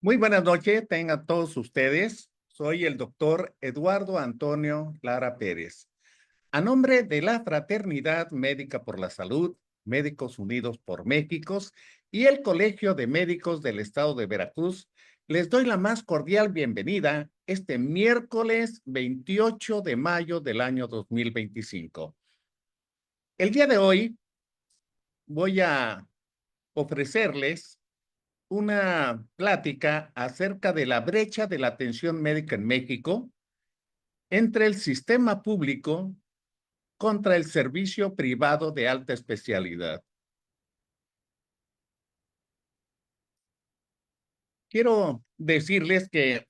Muy buenas noches, tengan todos ustedes. Soy el doctor Eduardo Antonio Lara Pérez. A nombre de la Fraternidad Médica por la Salud, Médicos Unidos por México y el Colegio de Médicos del Estado de Veracruz, les doy la más cordial bienvenida este miércoles 28 de mayo del año 2025. El día de hoy voy a ofrecerles una plática acerca de la brecha de la atención médica en México entre el sistema público contra el servicio privado de alta especialidad. Quiero decirles que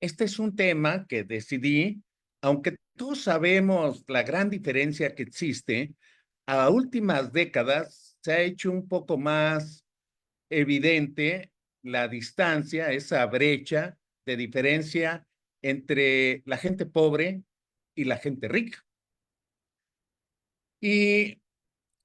este es un tema que decidí, aunque todos sabemos la gran diferencia que existe, a últimas décadas se ha hecho un poco más evidente la distancia, esa brecha de diferencia entre la gente pobre y la gente rica. Y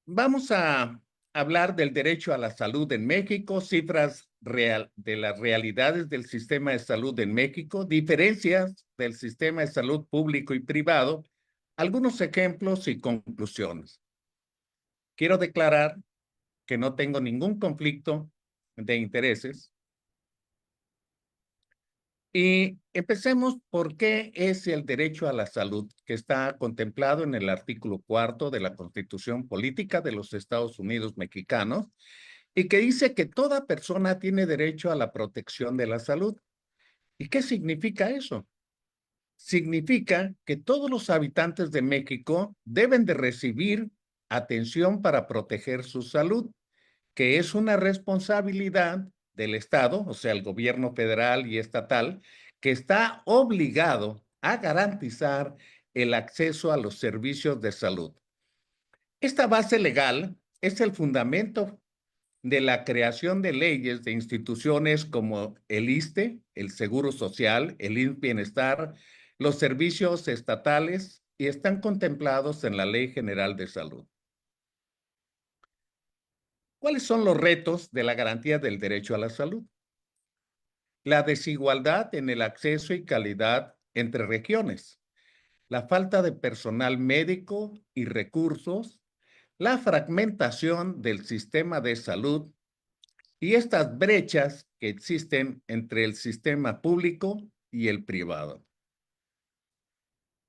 vamos a hablar del derecho a la salud en México, cifras de las realidades del sistema de salud en México, diferencias del sistema de salud público y privado, algunos ejemplos y conclusiones. Quiero declarar que no tengo ningún conflicto de intereses. Y empecemos por qué es el derecho a la salud, que está contemplado en el artículo 4 de la Constitución Política de los Estados Unidos Mexicanos y que dice que toda persona tiene derecho a la protección de la salud. ¿Y qué significa eso? Significa que todos los habitantes de México deben de recibir atención para proteger su salud, que es una responsabilidad del Estado, o sea, el gobierno federal y estatal, que está obligado a garantizar el acceso a los servicios de salud. Esta base legal es el fundamento de la creación de leyes de instituciones como el ISSSTE, el Seguro Social, el IMSS Bienestar, los servicios estatales y están contemplados en la Ley General de Salud. ¿Cuáles son los retos de la garantía del derecho a la salud? La desigualdad en el acceso y calidad entre regiones, la falta de personal médico y recursos, la fragmentación del sistema de salud y estas brechas que existen entre el sistema público y el privado.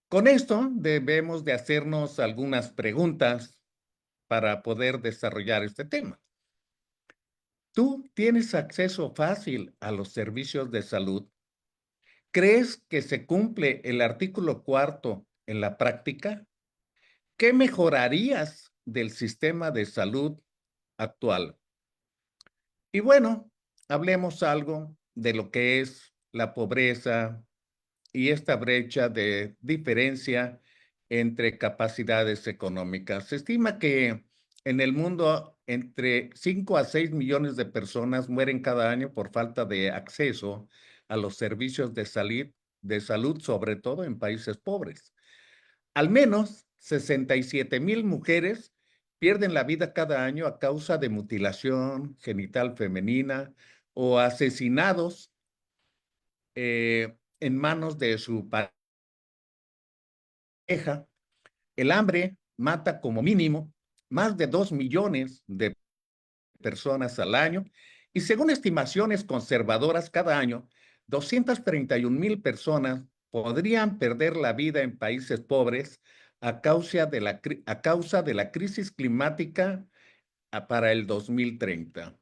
Con esto debemos de hacernos algunas preguntas para poder desarrollar este tema. ¿Tú tienes acceso fácil a los servicios de salud? ¿Crees que se cumple el artículo 4 en la práctica? ¿Qué mejorarías del sistema de salud actual? Y bueno, hablemos algo de lo que es la pobreza y esta brecha de diferencia entre capacidades económicas. Se estima que en el mundo entre 5 a 6 millones de personas mueren cada año por falta de acceso a los servicios de salud, sobre todo en países pobres. Al menos 67,000 mujeres pierden la vida cada año a causa de mutilación genital femenina o asesinados en manos de su pareja. El hambre mata como mínimo más de 2 millones de personas al año y según estimaciones conservadoras cada año, 231,000 personas podrían perder la vida en países pobres a causa de la crisis climática para el 2030.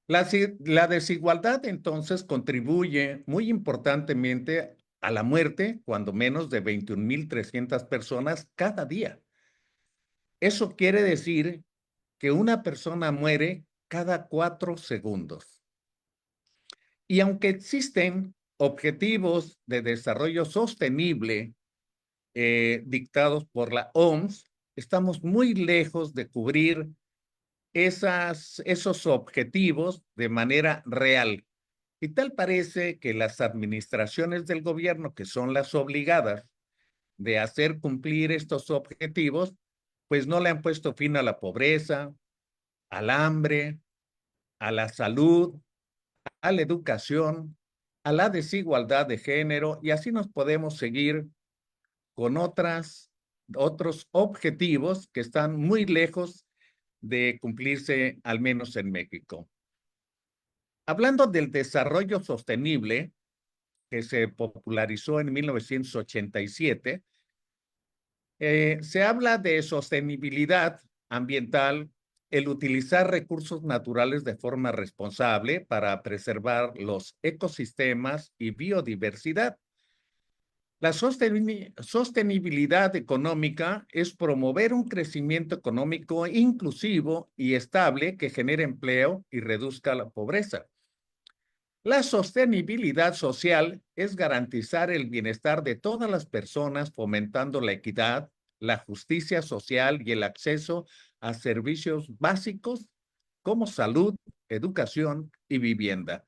La desigualdad entonces contribuye muy importantemente a la muerte, cuando menos de 21,300 personas cada día. Eso quiere decir que una persona muere cada 4 segundos. Y aunque existen objetivos de desarrollo sostenible dictados por la OMS, estamos muy lejos de cubrir esos objetivos de manera real. Y tal parece que las administraciones del gobierno, que son las obligadas de hacer cumplir estos objetivos, pues no le han puesto fin a la pobreza, al hambre, a la salud, a la educación, a la desigualdad de género, y así nos podemos seguir con otros objetivos que están muy lejos de cumplirse, al menos en México. Hablando del desarrollo sostenible, que se popularizó en 1987, se habla de sostenibilidad ambiental, el utilizar recursos naturales de forma responsable para preservar los ecosistemas y biodiversidad. La sostenibilidad económica es promover un crecimiento económico inclusivo y estable que genere empleo y reduzca la pobreza. La sostenibilidad social es garantizar el bienestar de todas las personas, fomentando la equidad, la justicia social y el acceso a servicios básicos como salud, educación y vivienda.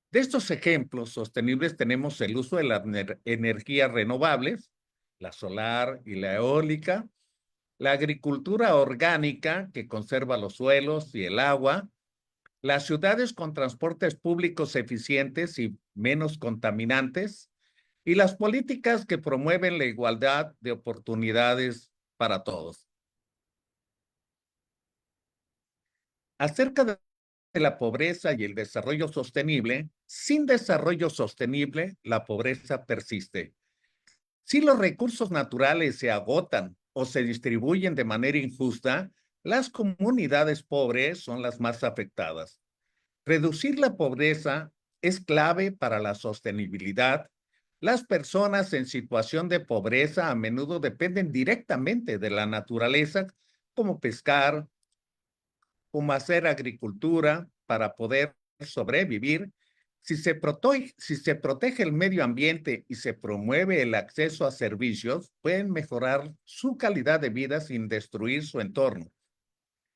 De estos ejemplos sostenibles tenemos el uso de las energías renovables, la solar y la eólica, la agricultura orgánica que conserva los suelos y el agua, las ciudades con transportes públicos eficientes y menos contaminantes, y las políticas que promueven la igualdad de oportunidades para todos. Acerca de la pobreza y el desarrollo sostenible, sin desarrollo sostenible, la pobreza persiste. Si los recursos naturales se agotan o se distribuyen de manera injusta, las comunidades pobres son las más afectadas. Reducir la pobreza es clave para la sostenibilidad. Las personas en situación de pobreza a menudo dependen directamente de la naturaleza, como pescar, como hacer agricultura para poder sobrevivir. Si se protege el medio ambiente y se promueve el acceso a servicios, pueden mejorar su calidad de vida sin destruir su entorno.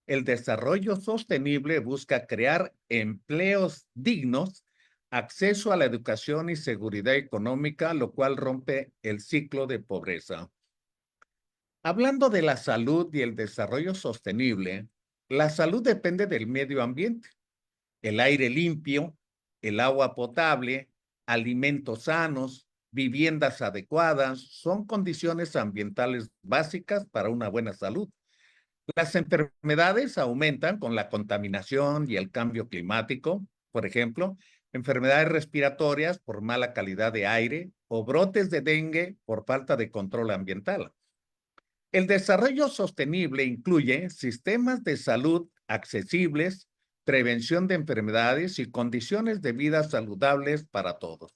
El desarrollo sostenible busca crear empleos dignos, acceso a la educación y seguridad económica, lo cual rompe el ciclo de pobreza. Hablando de la salud y el desarrollo sostenible, la salud depende del medio ambiente. El aire limpio, el agua potable, alimentos sanos, viviendas adecuadas son condiciones ambientales básicas para una buena salud. Las enfermedades aumentan con la contaminación y el cambio climático, por ejemplo, enfermedades respiratorias por mala calidad de aire o brotes de dengue por falta de control ambiental. El desarrollo sostenible incluye sistemas de salud accesibles, prevención de enfermedades y condiciones de vida saludables para todos.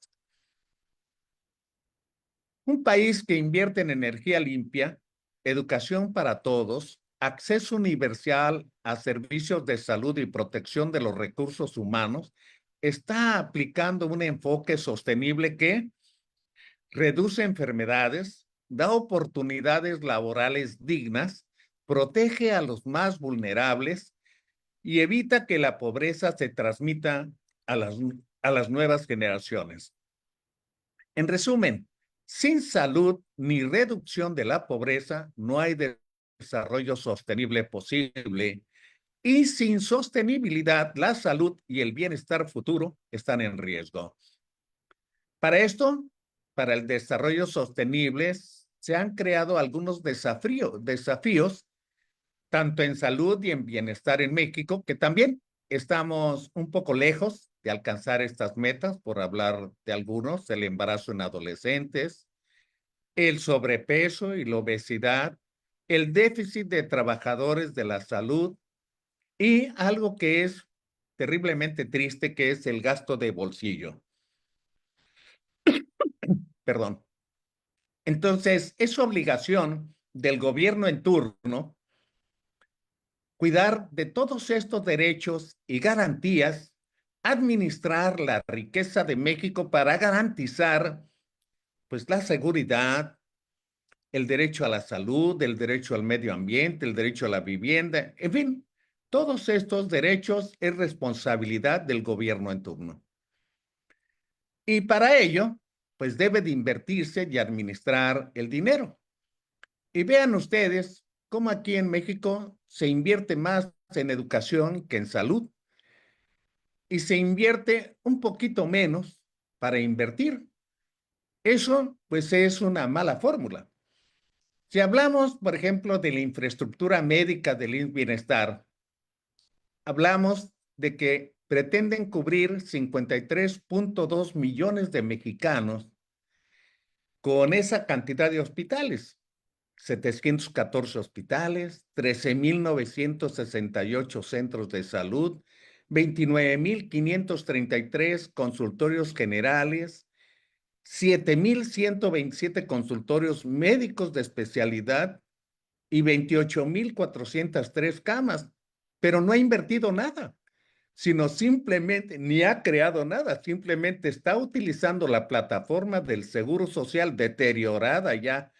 Un país que invierte en energía limpia, educación para todos, acceso universal a servicios de salud y protección de los recursos humanos, está aplicando un enfoque sostenible que reduce enfermedades, da oportunidades laborales dignas, protege a los más vulnerables y evita que la pobreza se transmita a las nuevas generaciones. En resumen, sin salud ni reducción de la pobreza, no hay desarrollo sostenible posible, y sin sostenibilidad, la salud y el bienestar futuro están en riesgo. Para esto, para el desarrollo sostenible, se han creado algunos desafíos, tanto en salud y en bienestar en México, que también estamos un poco lejos de alcanzar estas metas, por hablar de algunos: el embarazo en adolescentes, el sobrepeso y la obesidad, el déficit de trabajadores de la salud y algo que es terriblemente triste, que es el gasto de bolsillo. Perdón. Entonces, es obligación del gobierno en turno cuidar de todos estos derechos y garantías, administrar la riqueza de México para garantizar, pues, la seguridad, el derecho a la salud, el derecho al medio ambiente, el derecho a la vivienda, en fin, todos estos derechos es responsabilidad del gobierno en turno. Y para ello, pues debe de invertirse y administrar el dinero. Y vean ustedes cómo aquí en México se invierte más en educación que en salud y se invierte un poquito menos para invertir. Eso, pues, es una mala fórmula. Si hablamos, por ejemplo, de la infraestructura médica del IMSS Bienestar, hablamos de que pretenden cubrir 53.2 millones de mexicanos con esa cantidad de hospitales. 714 hospitales, 13.968 centros de salud, 29.533 consultorios generales, 7.127 consultorios médicos de especialidad y 28.403 camas, pero no ha invertido nada, sino simplemente, ni ha creado nada, simplemente está utilizando la plataforma del Seguro Social deteriorada ya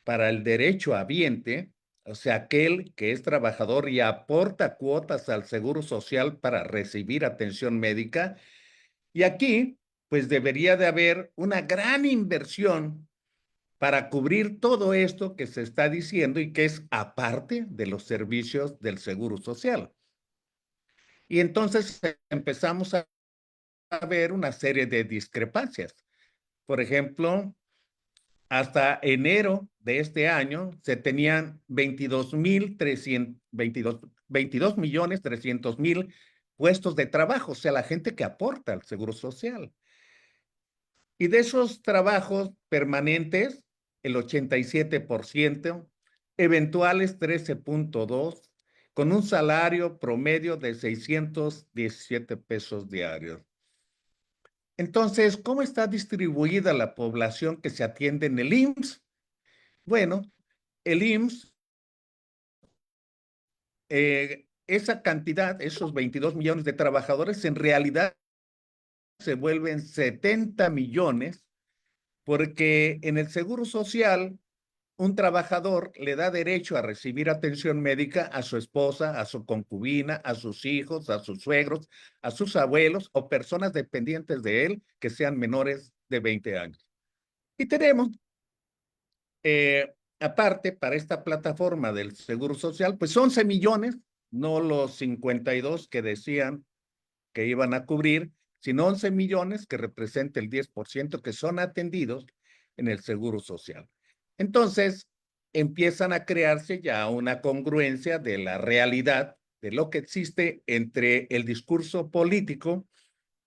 para el derecho habiente, o sea, aquel que es trabajador y aporta cuotas al Seguro Social para recibir atención médica. Y aquí, pues debería de haber una gran inversión para cubrir todo esto que se está diciendo y que es aparte de los servicios del Seguro Social. Y entonces empezamos a ver una serie de discrepancias. Por ejemplo, hasta enero de este año se tenían 22 millones 300 mil puestos de trabajo, o sea, la gente que aporta al Seguro Social. Y de esos trabajos permanentes, el 87%, eventuales 13.2, con un salario promedio de 617 pesos diarios. Entonces, ¿cómo está distribuida la población que se atiende en el IMSS? Bueno, el IMSS, esa cantidad, esos 22 millones de trabajadores, en realidad se vuelven 70 millones, porque en el Seguro Social, un trabajador le da derecho a recibir atención médica a su esposa, a su concubina, a sus hijos, a sus suegros, a sus abuelos o personas dependientes de él que sean menores de 20 años. Y tenemos aparte, para esta plataforma del Seguro Social, pues 11 millones, no los 52 que decían que iban a cubrir, sino 11 millones que representa el 10% que son atendidos en el Seguro Social. Entonces, empiezan a crearse ya una congruencia de la realidad, de lo que existe entre el discurso político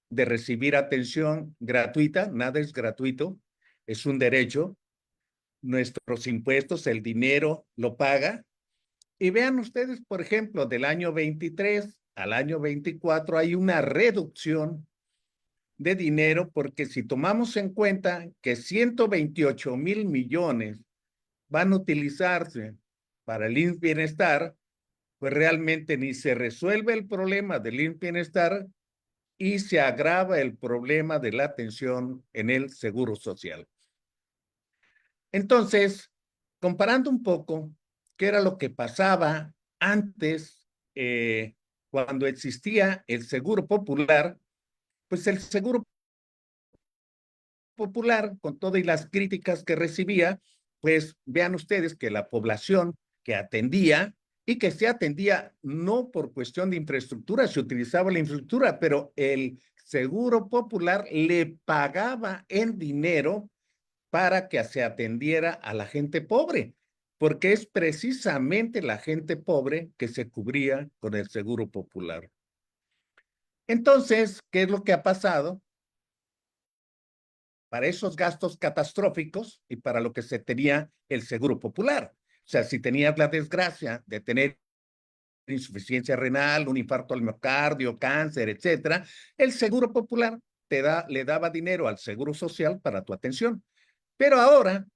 de recibir atención gratuita, nada es gratuito, es un derecho, nuestros impuestos, el dinero lo paga. Y vean ustedes, por ejemplo, del año 23 al año 24 hay una reducción de dinero porque si tomamos en cuenta que 128 mil millones van a utilizarse para el IMSS Bienestar, pues realmente ni se resuelve el problema del IMSS Bienestar y se agrava el problema de la atención en el Seguro Social. Entonces, comparando un poco qué era lo que pasaba antes, cuando existía el Seguro Popular, pues el Seguro Popular, con todas las críticas que recibía, pues vean ustedes que la población que atendía y que se atendía no por cuestión de infraestructura, se utilizaba la infraestructura, pero el Seguro Popular le pagaba en dinero para que se atendiera a la gente pobre, porque es precisamente la gente pobre que se cubría con el Seguro Popular. Entonces, ¿qué es lo que ha pasado? Para esos gastos catastróficos y para lo que se tenía el Seguro Popular. O sea, si tenías la desgracia de tener insuficiencia renal, un infarto al miocardio, cáncer, etcétera, el Seguro Popular le daba dinero al Seguro Social para tu atención. Pero ahora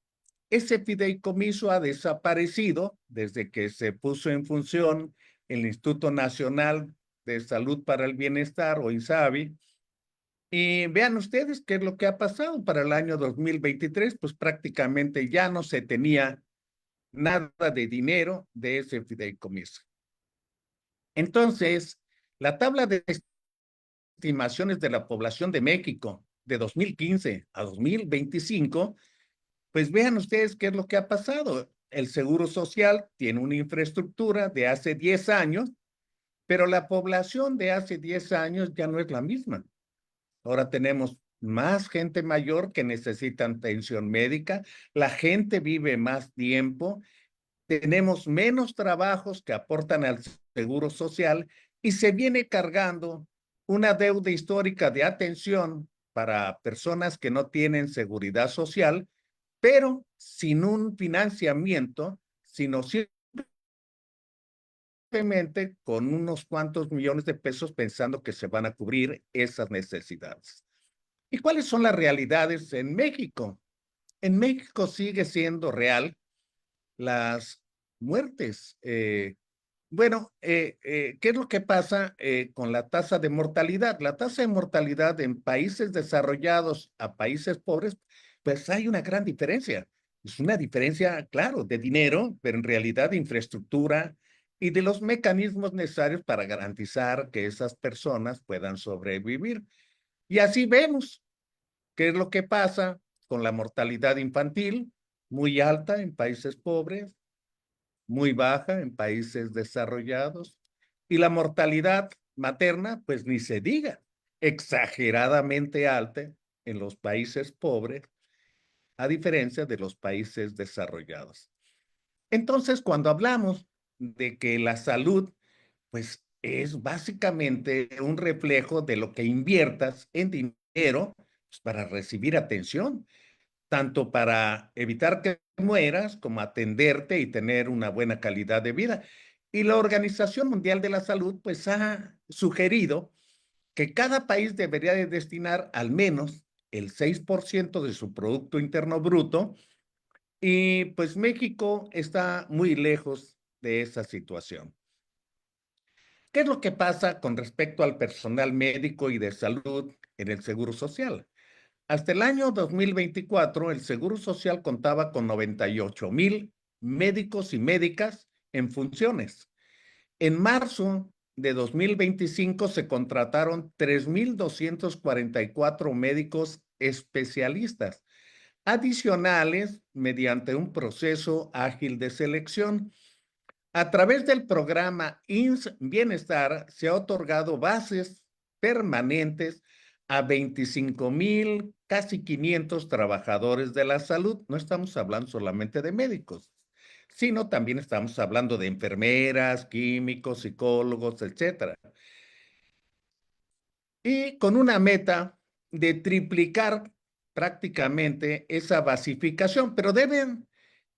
ese fideicomiso ha desaparecido desde que se puso en función el Instituto Nacional de Salud para el Bienestar, o INSABI, y vean ustedes qué es lo que ha pasado para el año 2023, pues prácticamente ya no se tenía nada de dinero de ese fideicomiso. Entonces, la tabla de estimaciones de la población de México de 2015 a 2025, pues vean ustedes qué es lo que ha pasado. el Seguro Social tiene una infraestructura de hace 10 años, pero la población de hace 10 años ya no es la misma. Ahora tenemos más gente mayor que necesitan atención médica, la gente vive más tiempo, tenemos menos trabajos que aportan al Seguro Social y se viene cargando una deuda histórica de atención para personas que no tienen seguridad social, pero sin un financiamiento, sino simplemente con unos cuantos millones de pesos pensando que se van a cubrir esas necesidades. ¿Y cuáles son las realidades en México? En México sigue siendo real las muertes. ¿Qué es lo que pasa con la tasa de mortalidad? La tasa de mortalidad en países desarrollados a países pobres, pues hay una gran diferencia. Es una diferencia, claro, de dinero, pero en realidad de infraestructura y de los mecanismos necesarios para garantizar que esas personas puedan sobrevivir. Y así vemos qué es lo que pasa con la mortalidad infantil, muy alta en países pobres, muy baja en países desarrollados, y la mortalidad materna, pues ni se diga, exageradamente alta en los países pobres, a diferencia de los países desarrollados. Entonces, cuando hablamos de que la salud, pues es básicamente un reflejo de lo que inviertas en dinero pues, para recibir atención tanto para evitar que mueras como atenderte y tener una buena calidad de vida. Y la Organización Mundial de la Salud pues ha sugerido que cada país debería de destinar al menos el 6% de su Producto Interno Bruto y pues México está muy lejos de esa situación. ¿Qué es lo que pasa con respecto al personal médico y de salud en el Seguro Social? Hasta el año 2024, el Seguro Social contaba con 98,000 médicos y médicas en funciones. En marzo de 2025 se contrataron 3,244 médicos especialistas, adicionales mediante un proceso ágil de selección. A través del programa INS Bienestar se ha otorgado bases permanentes a 25,000, casi 500 trabajadores de la salud. No estamos hablando solamente de médicos, sino también estamos hablando de enfermeras, químicos, psicólogos, etcétera. Y con una meta de triplicar prácticamente esa basificación, pero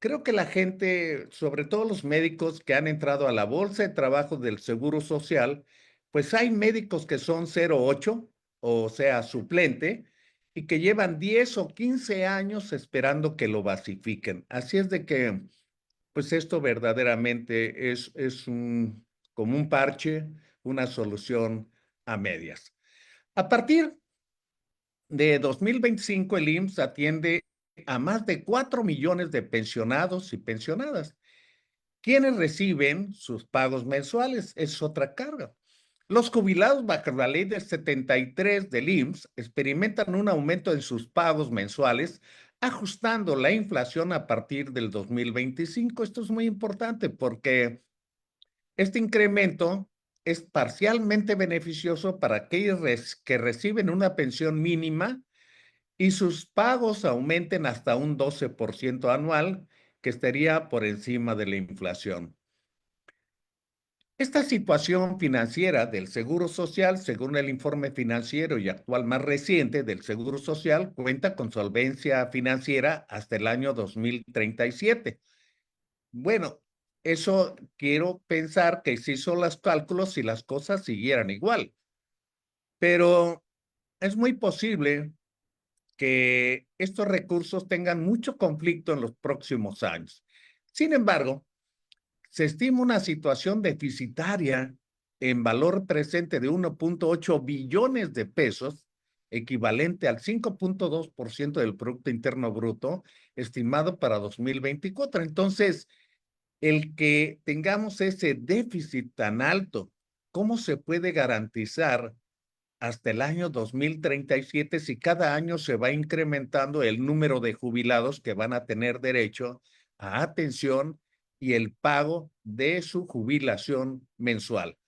creo que la gente, sobre todo los médicos que han entrado a la bolsa de trabajo del Seguro Social, pues hay médicos que son 08, o sea, suplente, y que llevan 10 o 15 años esperando que lo basifiquen. Así es de que, pues esto verdaderamente como un parche, una solución a medias. A partir de 2025, el IMSS atiende a más de 4 millones de pensionados y pensionadas, quienes reciben sus pagos mensuales. Es otra carga. Los jubilados bajo la ley del 73 del IMSS experimentan un aumento en sus pagos mensuales, ajustando la inflación a partir del 2025. Esto es muy importante porque este incremento es parcialmente beneficioso para aquellos que reciben una pensión mínima y sus pagos aumenten hasta un 12% anual, que estaría por encima de la inflación. Esta situación financiera del Seguro Social, según el informe financiero y actual más reciente del Seguro Social, cuenta con solvencia financiera hasta el año 2037. Bueno, eso quiero pensar que se hizo los cálculos si las cosas siguieran igual, pero es muy posible que estos recursos tengan mucho conflicto en los próximos años. Sin embargo, se estima una situación deficitaria en valor presente de 1,8 billones de pesos, equivalente al 5,2% del Producto Interno Bruto, estimado para 2024. Entonces, el que tengamos ese déficit tan alto, ¿cómo se puede garantizar hasta el año 2037 si cada año se va incrementando el número de jubilados que van a tener derecho a atención y el pago de su jubilación mensual.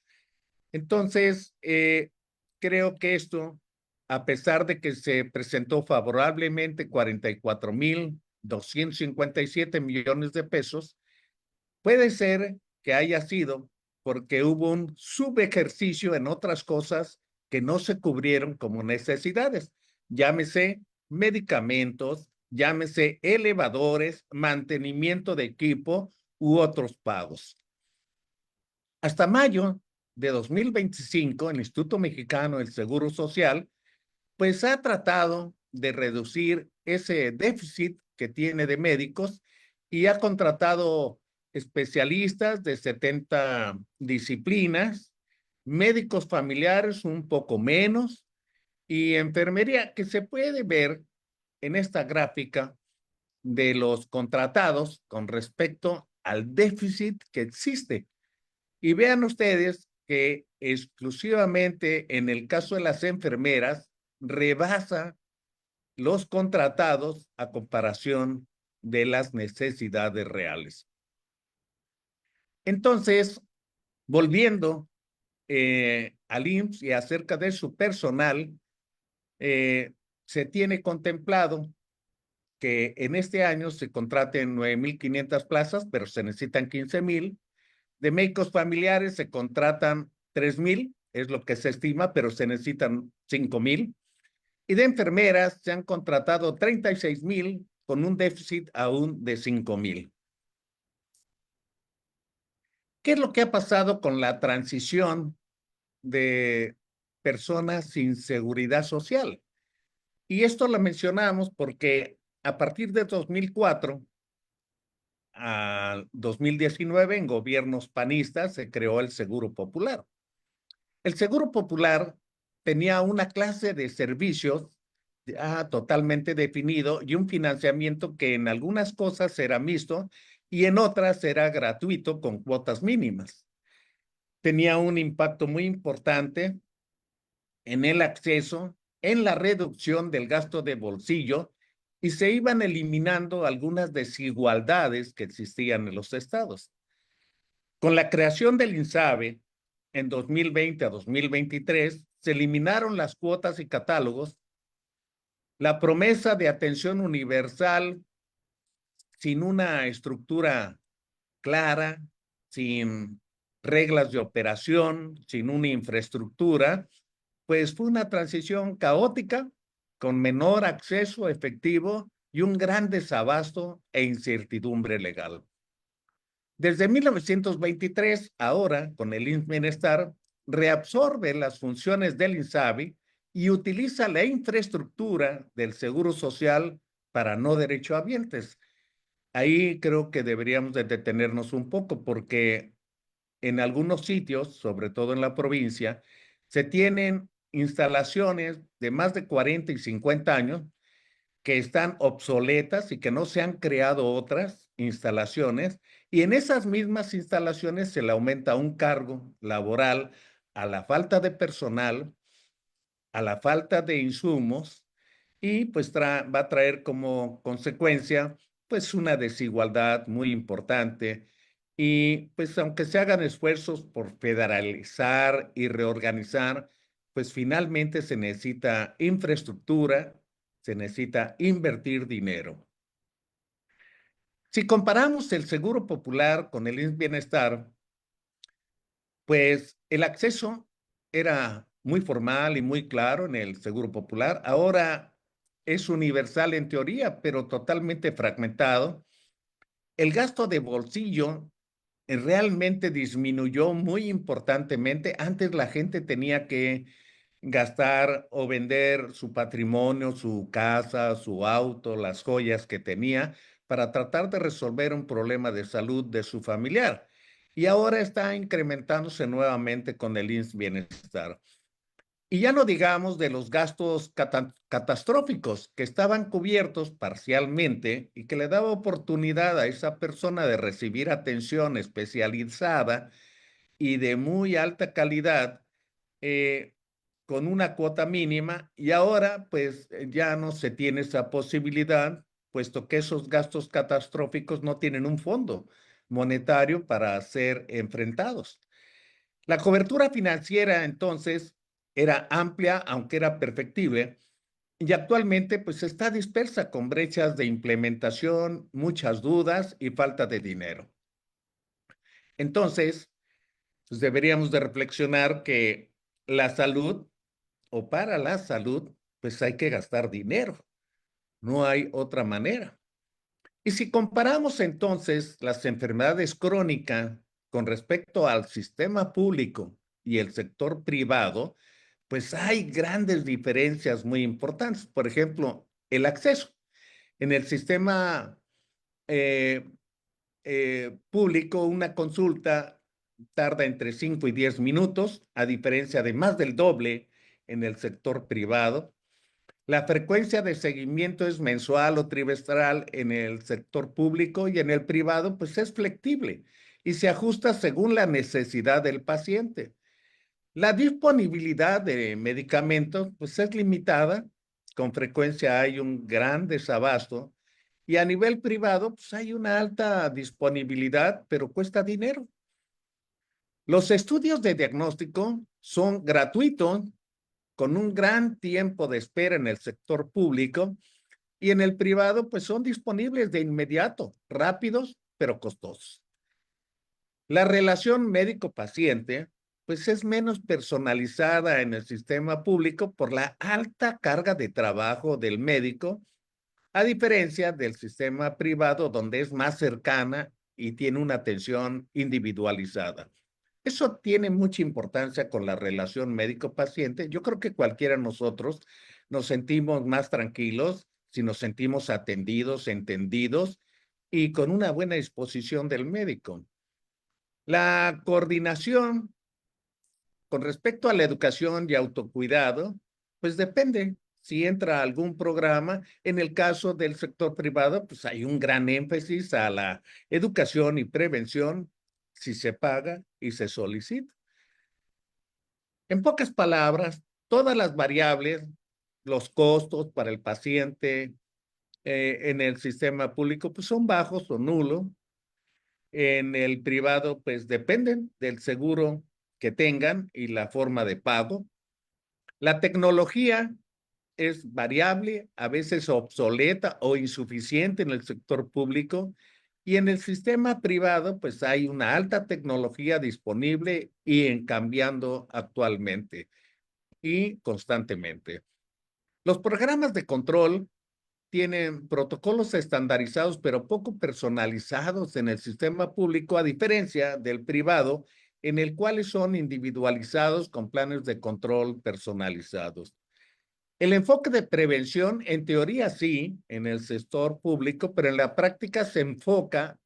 Entonces, creo que esto, a pesar de que se presentó favorablemente 44,257 millones de pesos, puede ser que haya sido porque hubo un subejercicio en otras cosas que no se cubrieron como necesidades. Llámese medicamentos, llámese elevadores, mantenimiento de equipo u otros pagos. Hasta mayo de 2025, el Instituto Mexicano del Seguro Social, pues ha tratado de reducir ese déficit que tiene de médicos y ha contratado especialistas de 70 disciplinas, médicos familiares un poco menos y enfermería, que se puede ver en esta gráfica de los contratados con respecto al déficit que existe. Y vean ustedes que exclusivamente en el caso de las enfermeras rebasa los contratados a comparación de las necesidades reales. Entonces, volviendo al IMSS y acerca de su personal, se tiene contemplado que en este año se contraten 9,500 plazas, pero se necesitan 15,000. De médicos familiares se contratan 3,000, es lo que se estima, pero se necesitan 5,000. Y de enfermeras se han contratado 36,000 con un déficit aún de 5,000. ¿Qué es lo que ha pasado con la transición de personas sin seguridad social? Y esto lo mencionamos porque a partir de 2004 a 2019, en gobiernos panistas, se creó el Seguro Popular. El Seguro Popular tenía una clase de servicios totalmente definido y un financiamiento que en algunas cosas era mixto y en otras era gratuito con cuotas mínimas. Tenía un impacto muy importante en el acceso, en la reducción del gasto de bolsillo y se iban eliminando algunas desigualdades que existían en los estados. Con la creación del INSABE en 2020 a 2023, se eliminaron las cuotas y catálogos, la promesa de atención universal sin una estructura clara, sin reglas de operación, sin una infraestructura, pues fue una transición caótica, con menor acceso efectivo y un gran desabasto e incertidumbre legal. Desde 1923, ahora, con el IMSS Bienestar, reabsorbe las funciones del INSABI y utiliza la infraestructura del Seguro Social para no derechohabientes. Ahí creo que deberíamos de detenernos un poco porque en algunos sitios, sobre todo en la provincia, se tienen instalaciones de más de 40 y 50 años que están obsoletas y que no se han creado otras instalaciones, y en esas mismas instalaciones se le aumenta un cargo laboral a la falta de personal, a la falta de insumos, y pues va a traer como consecuencia pues una desigualdad muy importante. Y pues aunque se hagan esfuerzos por federalizar y reorganizar, pues finalmente se necesita infraestructura, se necesita invertir dinero. Si comparamos el Seguro Popular con el IMSS Bienestar, pues el acceso era muy formal y muy claro en el Seguro Popular. Ahora es universal en teoría, pero totalmente fragmentado. El gasto de bolsillo realmente disminuyó muy importantemente. Antes la gente tenía que gastar o vender su patrimonio, su casa, su auto, las joyas que tenía para tratar de resolver un problema de salud de su familiar. Y ahora está incrementándose nuevamente con el IMSS Bienestar. Y ya no digamos de los gastos catastróficos que estaban cubiertos parcialmente y que le daba oportunidad a esa persona de recibir atención especializada y de muy alta calidad, eh, con una cuota mínima, y ahora pues ya no se tiene esa posibilidad puesto que esos gastos catastróficos no tienen un fondo monetario para ser enfrentados. La cobertura financiera, entonces, era amplia, aunque era perfectible, y actualmente pues está dispersa con brechas de implementación, muchas dudas y falta de dinero. Entonces, pues deberíamos de reflexionar que la salud o para la salud, pues hay que gastar dinero. No hay otra manera. Y si comparamos entonces las enfermedades crónicas con respecto al sistema público y el sector privado, pues hay grandes diferencias muy importantes. Por ejemplo, el acceso. En el sistema eh, público, una consulta tarda entre 5 y 10 minutos, a diferencia de más del doble en el sector privado. La frecuencia de seguimiento es mensual o trimestral en el sector público y en el privado, pues es flexible y se ajusta según la necesidad del paciente. La disponibilidad de medicamentos, pues es limitada. Con frecuencia hay un gran desabasto y a nivel privado, pues hay una alta disponibilidad, pero cuesta dinero. Los estudios de diagnóstico son gratuitos, con un gran tiempo de espera en el sector público y en el privado, pues son disponibles de inmediato, rápidos, pero costosos. La relación médico-paciente, pues es menos personalizada en el sistema público por la alta carga de trabajo del médico, a diferencia del sistema privado, donde es más cercana y tiene una atención individualizada. Eso tiene mucha importancia con la relación médico-paciente. Yo creo que cualquiera de nosotros nos sentimos más tranquilos si nos sentimos atendidos, entendidos y con una buena disposición del médico. La coordinación con respecto a la educación y autocuidado, pues depende si entra algún programa. En el caso del sector privado, pues hay un gran énfasis a la educación y prevención si se paga y se solicita. En pocas palabras, todas las variables, los costos para el paciente en el sistema público, pues son bajos o nulos. En el privado, pues dependen del seguro que tengan y la forma de pago. La tecnología es variable, a veces obsoleta o insuficiente en el sector público, y en el sistema privado, pues hay una alta tecnología disponible y en cambiando actualmente y constantemente. Los programas de control tienen protocolos estandarizados, pero poco personalizados en el sistema público, a diferencia del privado, en el cual son individualizados con planes de control personalizados. El enfoque de prevención, en teoría sí, en el sector público, pero en la práctica se enfoca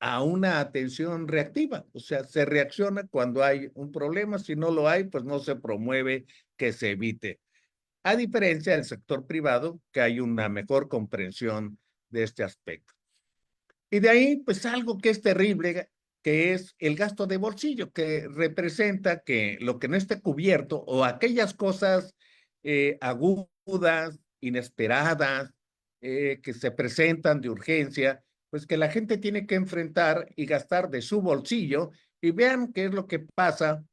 a una atención reactiva, o sea, se reacciona cuando hay un problema, si no lo hay, pues no se promueve que se evite. A diferencia del sector privado, que hay una mejor comprensión de este aspecto. Y de ahí, pues algo que es terrible, que es el gasto de bolsillo, que representa que lo que no esté cubierto o aquellas cosas agudas, inesperadas, que se presentan de urgencia, pues que la gente tiene que enfrentar y gastar de su bolsillo. Y vean qué es lo que pasa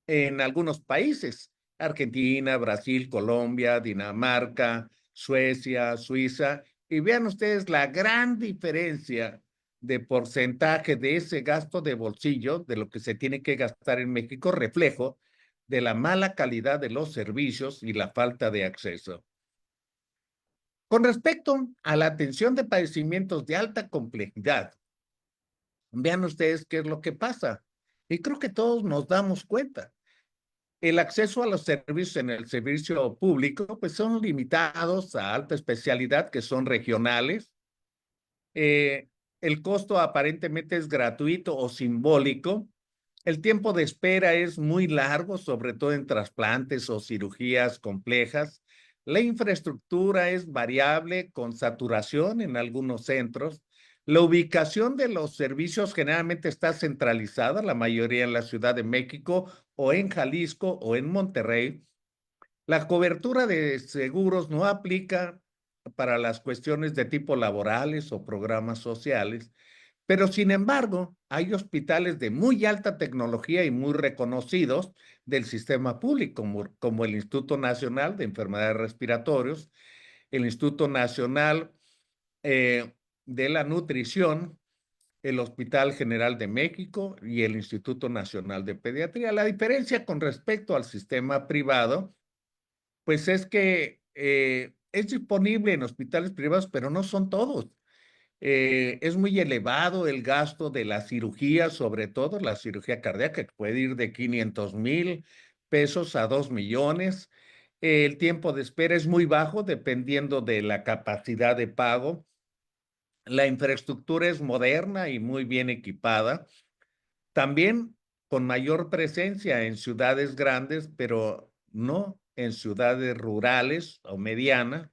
en algunos países: Argentina, Brasil, Colombia, Dinamarca, Suecia, Suiza, y vean ustedes la gran diferencia de porcentaje de ese gasto de bolsillo, de lo que se tiene que gastar en México, reflejo de la mala calidad de los servicios y la falta de acceso. Con respecto a la atención de padecimientos de alta complejidad, vean ustedes qué es lo que pasa. Y creo que todos nos damos cuenta. El acceso a los servicios en el servicio público, pues son limitados a alta especialidad, que son regionales. Eh, el costo aparentemente es gratuito o simbólico. El tiempo de espera es muy largo, sobre todo en trasplantes o cirugías complejas. La infraestructura es variable, con saturación en algunos centros. La ubicación de los servicios generalmente está centralizada, la mayoría en la Ciudad de México o en Jalisco o en Monterrey. La cobertura de seguros no aplica para las cuestiones de tipo laborales o programas sociales, pero sin embargo, hay hospitales de muy alta tecnología y muy reconocidos del sistema público, como el Instituto Nacional de Enfermedades Respiratorias, el Instituto Nacional eh, de la Nutrición, el Hospital General de México y el Instituto Nacional de Pediatría. La diferencia con respecto al sistema privado, pues es que es disponible en hospitales privados, pero no son todos. Es muy elevado el gasto de la cirugía, sobre todo la cirugía cardíaca, que puede ir de 500,000 pesos a 2 millones. El tiempo de espera es muy bajo dependiendo de la capacidad de pago. La infraestructura es moderna y muy bien equipada. También con mayor presencia en ciudades grandes, pero no en ciudades rurales o medianas.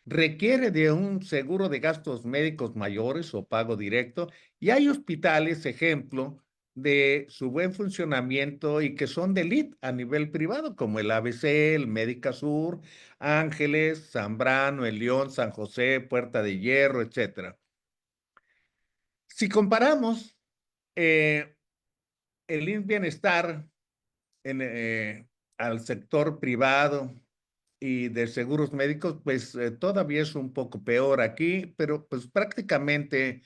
Requiere de un seguro de gastos médicos mayores o pago directo, y hay hospitales, ejemplo, de su buen funcionamiento y que son de elite a nivel privado, como el ABC, el Médica Sur, Ángeles, Zambrano, El León, San José, Puerta de Hierro, etcétera. Si comparamos eh, el IMSS Bienestar en, al sector privado y de seguros médicos, pues todavía es un poco peor aquí, pero pues prácticamente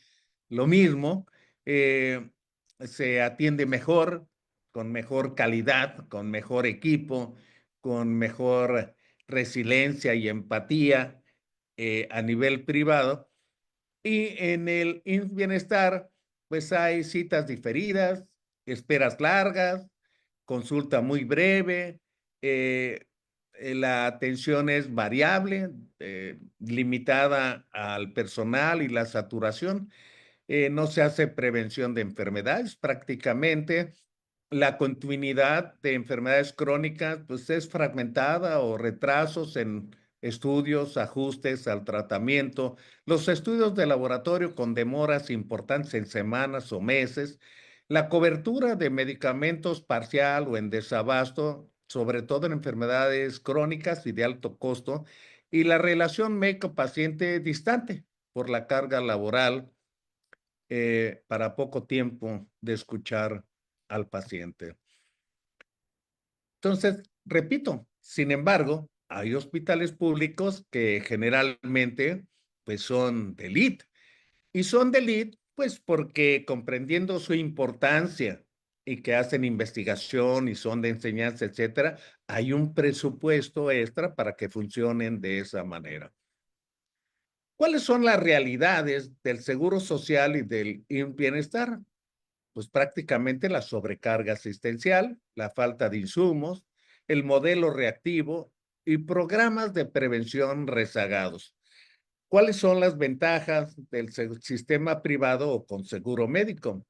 lo mismo. eh, Se atiende mejor, con mejor calidad, con mejor equipo, con mejor resiliencia y empatía a nivel privado. Y en el IMSS Bienestar, pues hay citas diferidas, esperas largas, consulta muy breve, la atención es variable, limitada al personal y la saturación. No se hace prevención de enfermedades prácticamente. La continuidad de enfermedades crónicas, pues es fragmentada o retrasos en estudios, ajustes al tratamiento, los estudios de laboratorio con demoras importantes en semanas o meses, la cobertura de medicamentos parcial o en desabasto, sobre todo en enfermedades crónicas y de alto costo, y la relación médico-paciente distante por la carga laboral para poco tiempo de escuchar al paciente. Entonces, repito, sin embargo, hay hospitales públicos que generalmente pues son de élite, y son de élite pues porque comprendiendo su importancia y que hacen investigación y son de enseñanza, etcétera, hay un presupuesto extra para que funcionen de esa manera. ¿Cuáles son las realidades del Seguro Social y del Bienestar? Pues prácticamente la sobrecarga asistencial, la falta de insumos, el modelo reactivo y programas de prevención rezagados. ¿Cuáles son las ventajas del sistema privado o con seguro médico?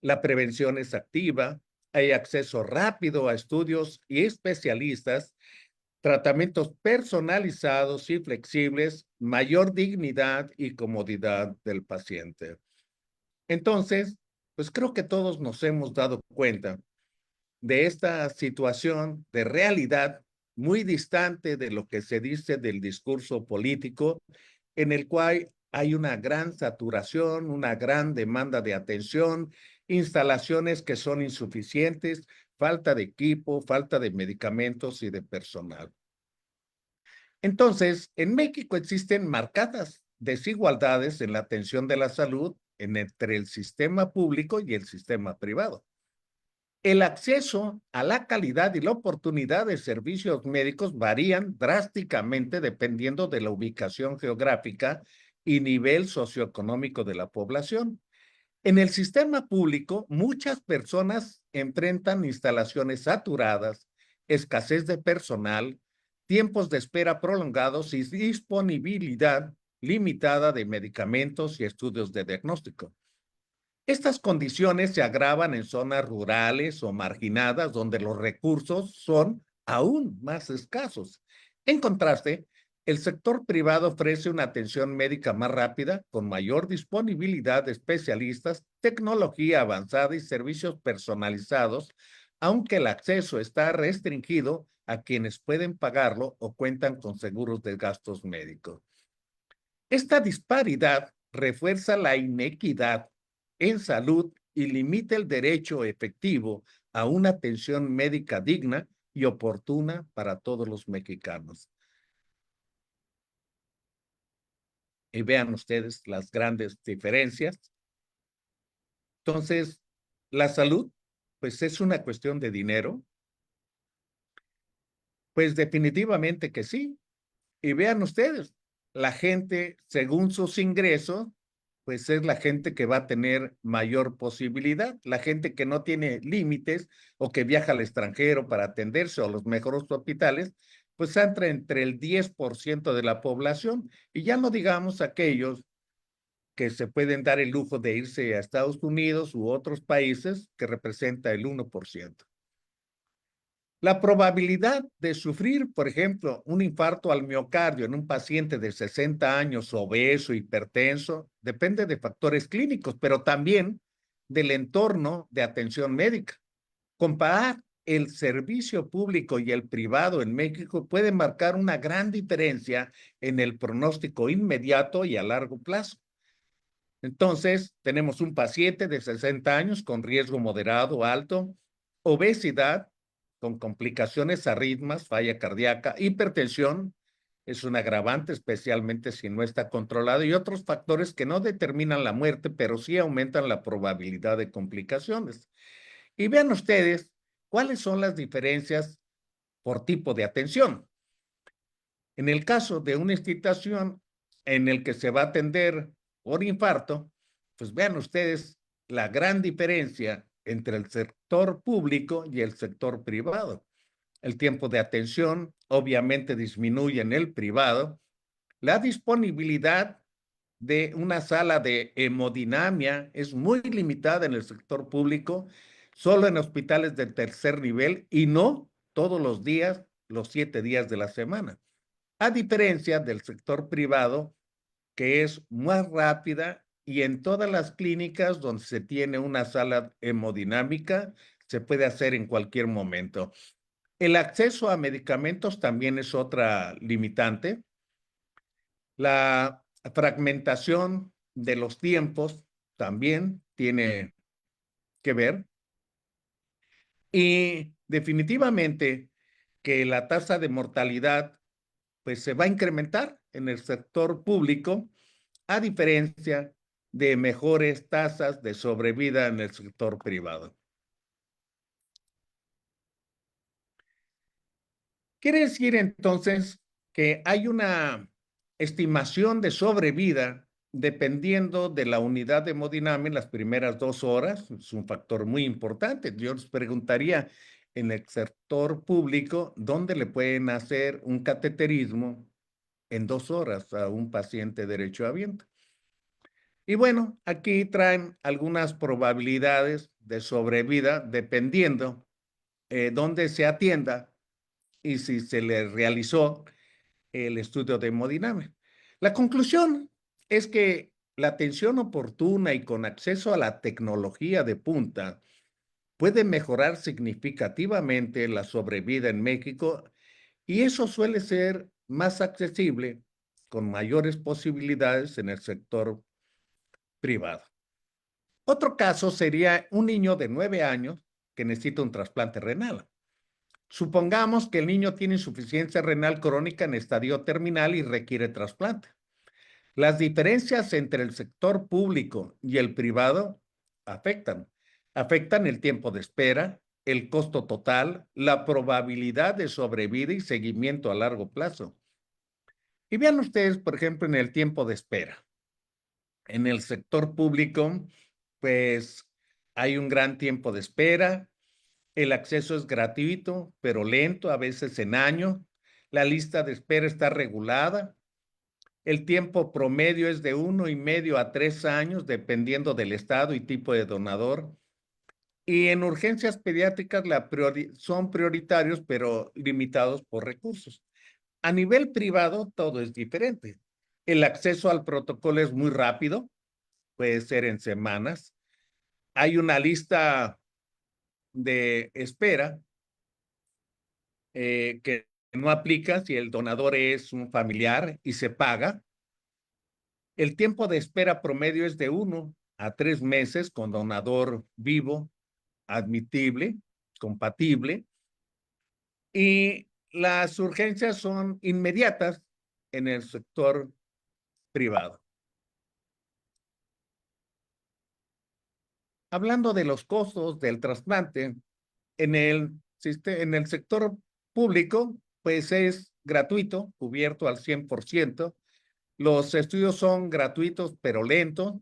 La prevención es activa, hay acceso rápido a estudios y especialistas, tratamientos personalizados y flexibles, mayor dignidad y comodidad del paciente. Entonces, pues creo que todos nos hemos dado cuenta de esta situación de realidad muy distante de lo que se dice del discurso político, en el cual hay una gran saturación, una gran demanda de atención, instalaciones que son insuficientes, falta de equipo, falta de medicamentos y de personal. Entonces, en México existen marcadas desigualdades en la atención de la salud entre el sistema público y el sistema privado. El acceso a la calidad y la oportunidad de servicios médicos varían drásticamente dependiendo de la ubicación geográfica y nivel socioeconómico de la población. En el sistema público, muchas personas enfrentan instalaciones saturadas, escasez de personal, tiempos de espera prolongados y disponibilidad limitada de medicamentos y estudios de diagnóstico. Estas condiciones se agravan en zonas rurales o marginadas donde los recursos son aún más escasos. En contraste, el sector privado ofrece una atención médica más rápida, con mayor disponibilidad de especialistas, tecnología avanzada y servicios personalizados, aunque el acceso está restringido a quienes pueden pagarlo o cuentan con seguros de gastos médicos. Esta disparidad refuerza la inequidad en salud y limita el derecho efectivo a una atención médica digna y oportuna para todos los mexicanos. Y vean ustedes las grandes diferencias. Entonces, la salud, pues es una cuestión de dinero. Pues definitivamente que sí. Y vean ustedes, la gente, según sus ingresos, pues es la gente que va a tener mayor posibilidad. La gente que no tiene límites o que viaja al extranjero para atenderse a los mejores hospitales, pues entra entre el 10% de la población. Y ya no digamos aquellos que se pueden dar el lujo de irse a Estados Unidos u otros países, que representa el 1%. La probabilidad de sufrir, por ejemplo, un infarto al miocardio en un paciente de 60 años obeso, hipertenso, depende de factores clínicos, pero también del entorno de atención médica. Comparar el servicio público y el privado en México puede marcar una gran diferencia en el pronóstico inmediato y a largo plazo. Entonces, tenemos un paciente de 60 años con riesgo moderado, alto, obesidad, con complicaciones, arritmias, falla cardíaca, hipertensión, es un agravante, especialmente si no está controlado, y otros factores que no determinan la muerte, pero sí aumentan la probabilidad de complicaciones. Y vean ustedes cuáles son las diferencias por tipo de atención. En el caso de una institución en el que se va a atender por infarto, pues vean ustedes la gran diferencia entre el sector público y el sector privado. El tiempo de atención obviamente disminuye en el privado. La disponibilidad de una sala de hemodinamia es muy limitada en el sector público, solo en hospitales de tercer nivel y no todos los días, los 7 días de la semana. A diferencia del sector privado, que es más rápida y en todas las clínicas donde se tiene una sala hemodinámica, se puede hacer en cualquier momento. El acceso a medicamentos también es otra limitante. La fragmentación de los tiempos también tiene que ver. Y definitivamente que la tasa de mortalidad pues se va a incrementar en el sector público, a diferencia de mejores tasas de sobrevida en el sector privado. Quiere decir entonces que hay una estimación de sobrevida dependiendo de la unidad de hemodinamia en las primeras 2 horas, es un factor muy importante. Yo les preguntaría en el sector público, ¿dónde le pueden hacer un cateterismo en 2 horas a un paciente derechohabiente? Y bueno, aquí traen algunas probabilidades de sobrevida dependiendo dónde se atienda y si se le realizó el estudio de hemodinamia. La conclusión es que la atención oportuna y con acceso a la tecnología de punta puede mejorar significativamente la sobrevida en México y eso suele ser más accesible con mayores posibilidades en el sector privado. Otro caso sería un niño de 9 años que necesita un trasplante renal. Supongamos que el niño tiene insuficiencia renal crónica en estadio terminal y requiere trasplante. Las diferencias entre el sector público y el privado afectan. Afectan el tiempo de espera, el costo total, la probabilidad de sobrevida y seguimiento a largo plazo. Y vean ustedes, por ejemplo, en el tiempo de espera. En el sector público, pues hay un gran tiempo de espera, el acceso es gratuito, pero lento, a veces en años. La lista de espera está regulada. El tiempo promedio es de 1,5 a 3 años, dependiendo del estado y tipo de donador. Y en urgencias pediátricas son prioritarios, pero limitados por recursos. A nivel privado, todo es diferente. El acceso al protocolo es muy rápido, puede ser en semanas. Hay una lista de espera que no aplica si el donador es un familiar y se paga. El tiempo de espera promedio es de 1 a 3 meses con donador vivo, admitible, compatible, y las urgencias son inmediatas en el sector privado. Hablando de los costos del trasplante, en el sector público, pues es gratuito, cubierto al 100%. Los estudios son gratuitos, pero lentos.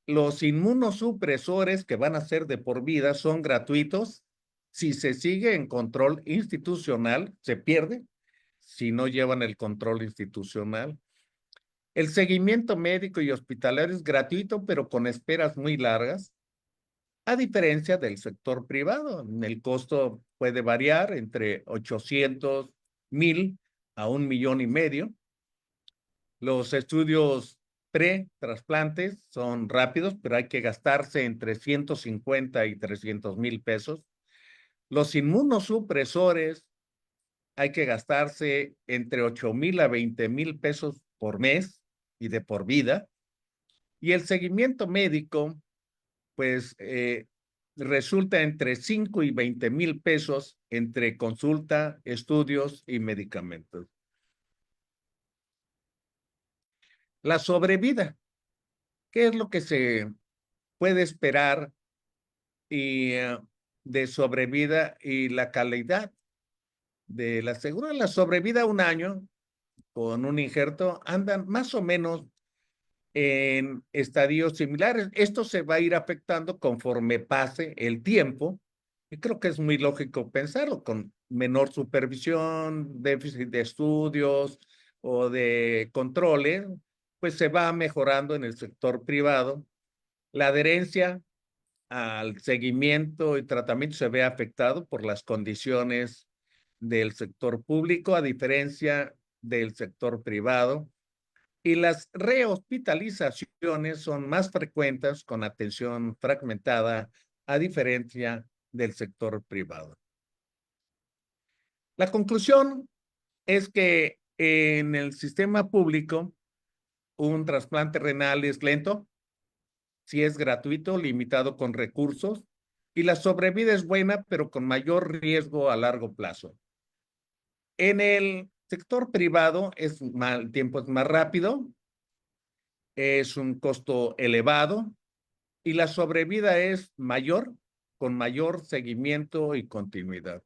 Los inmunosupresores que van a ser de por vida son gratuitos. Si se sigue en control institucional, se pierde. Si no llevan el control institucional. El seguimiento médico y hospitalario es gratuito, pero con esperas muy largas. A diferencia del sector privado, el costo puede variar entre 800,000 a 1,500,000. Los estudios pre-trasplantes son rápidos, pero hay que gastarse entre 150 y 300,000 pesos. Los inmunosupresores hay que gastarse entre 8,000 a 20,000 pesos por mes y de por vida. Y el seguimiento médico, pues resulta entre 5 y 20,000 pesos entre consulta, estudios y medicamentos. La sobrevida, ¿qué es lo que se puede esperar y, de sobrevida y la calidad de la segura? La sobrevida 1 año con un injerto andan más o menos en estadios similares. Esto se va a ir afectando conforme pase el tiempo, y creo que es muy lógico pensarlo, con menor supervisión, déficit de estudios o de controles, pues se va mejorando en el sector privado. La adherencia al seguimiento y tratamiento se ve afectado por las condiciones del sector público, a diferencia del sector privado. Y las rehospitalizaciones son más frecuentes con atención fragmentada, a diferencia del sector privado. La conclusión es que en el sistema público, un trasplante renal es lento, si es gratuito, limitado con recursos, y la sobrevida es buena, pero con mayor riesgo a largo plazo. En el sector privado el tiempo es más rápido, es un costo elevado y la sobrevida es mayor, con mayor seguimiento y continuidad.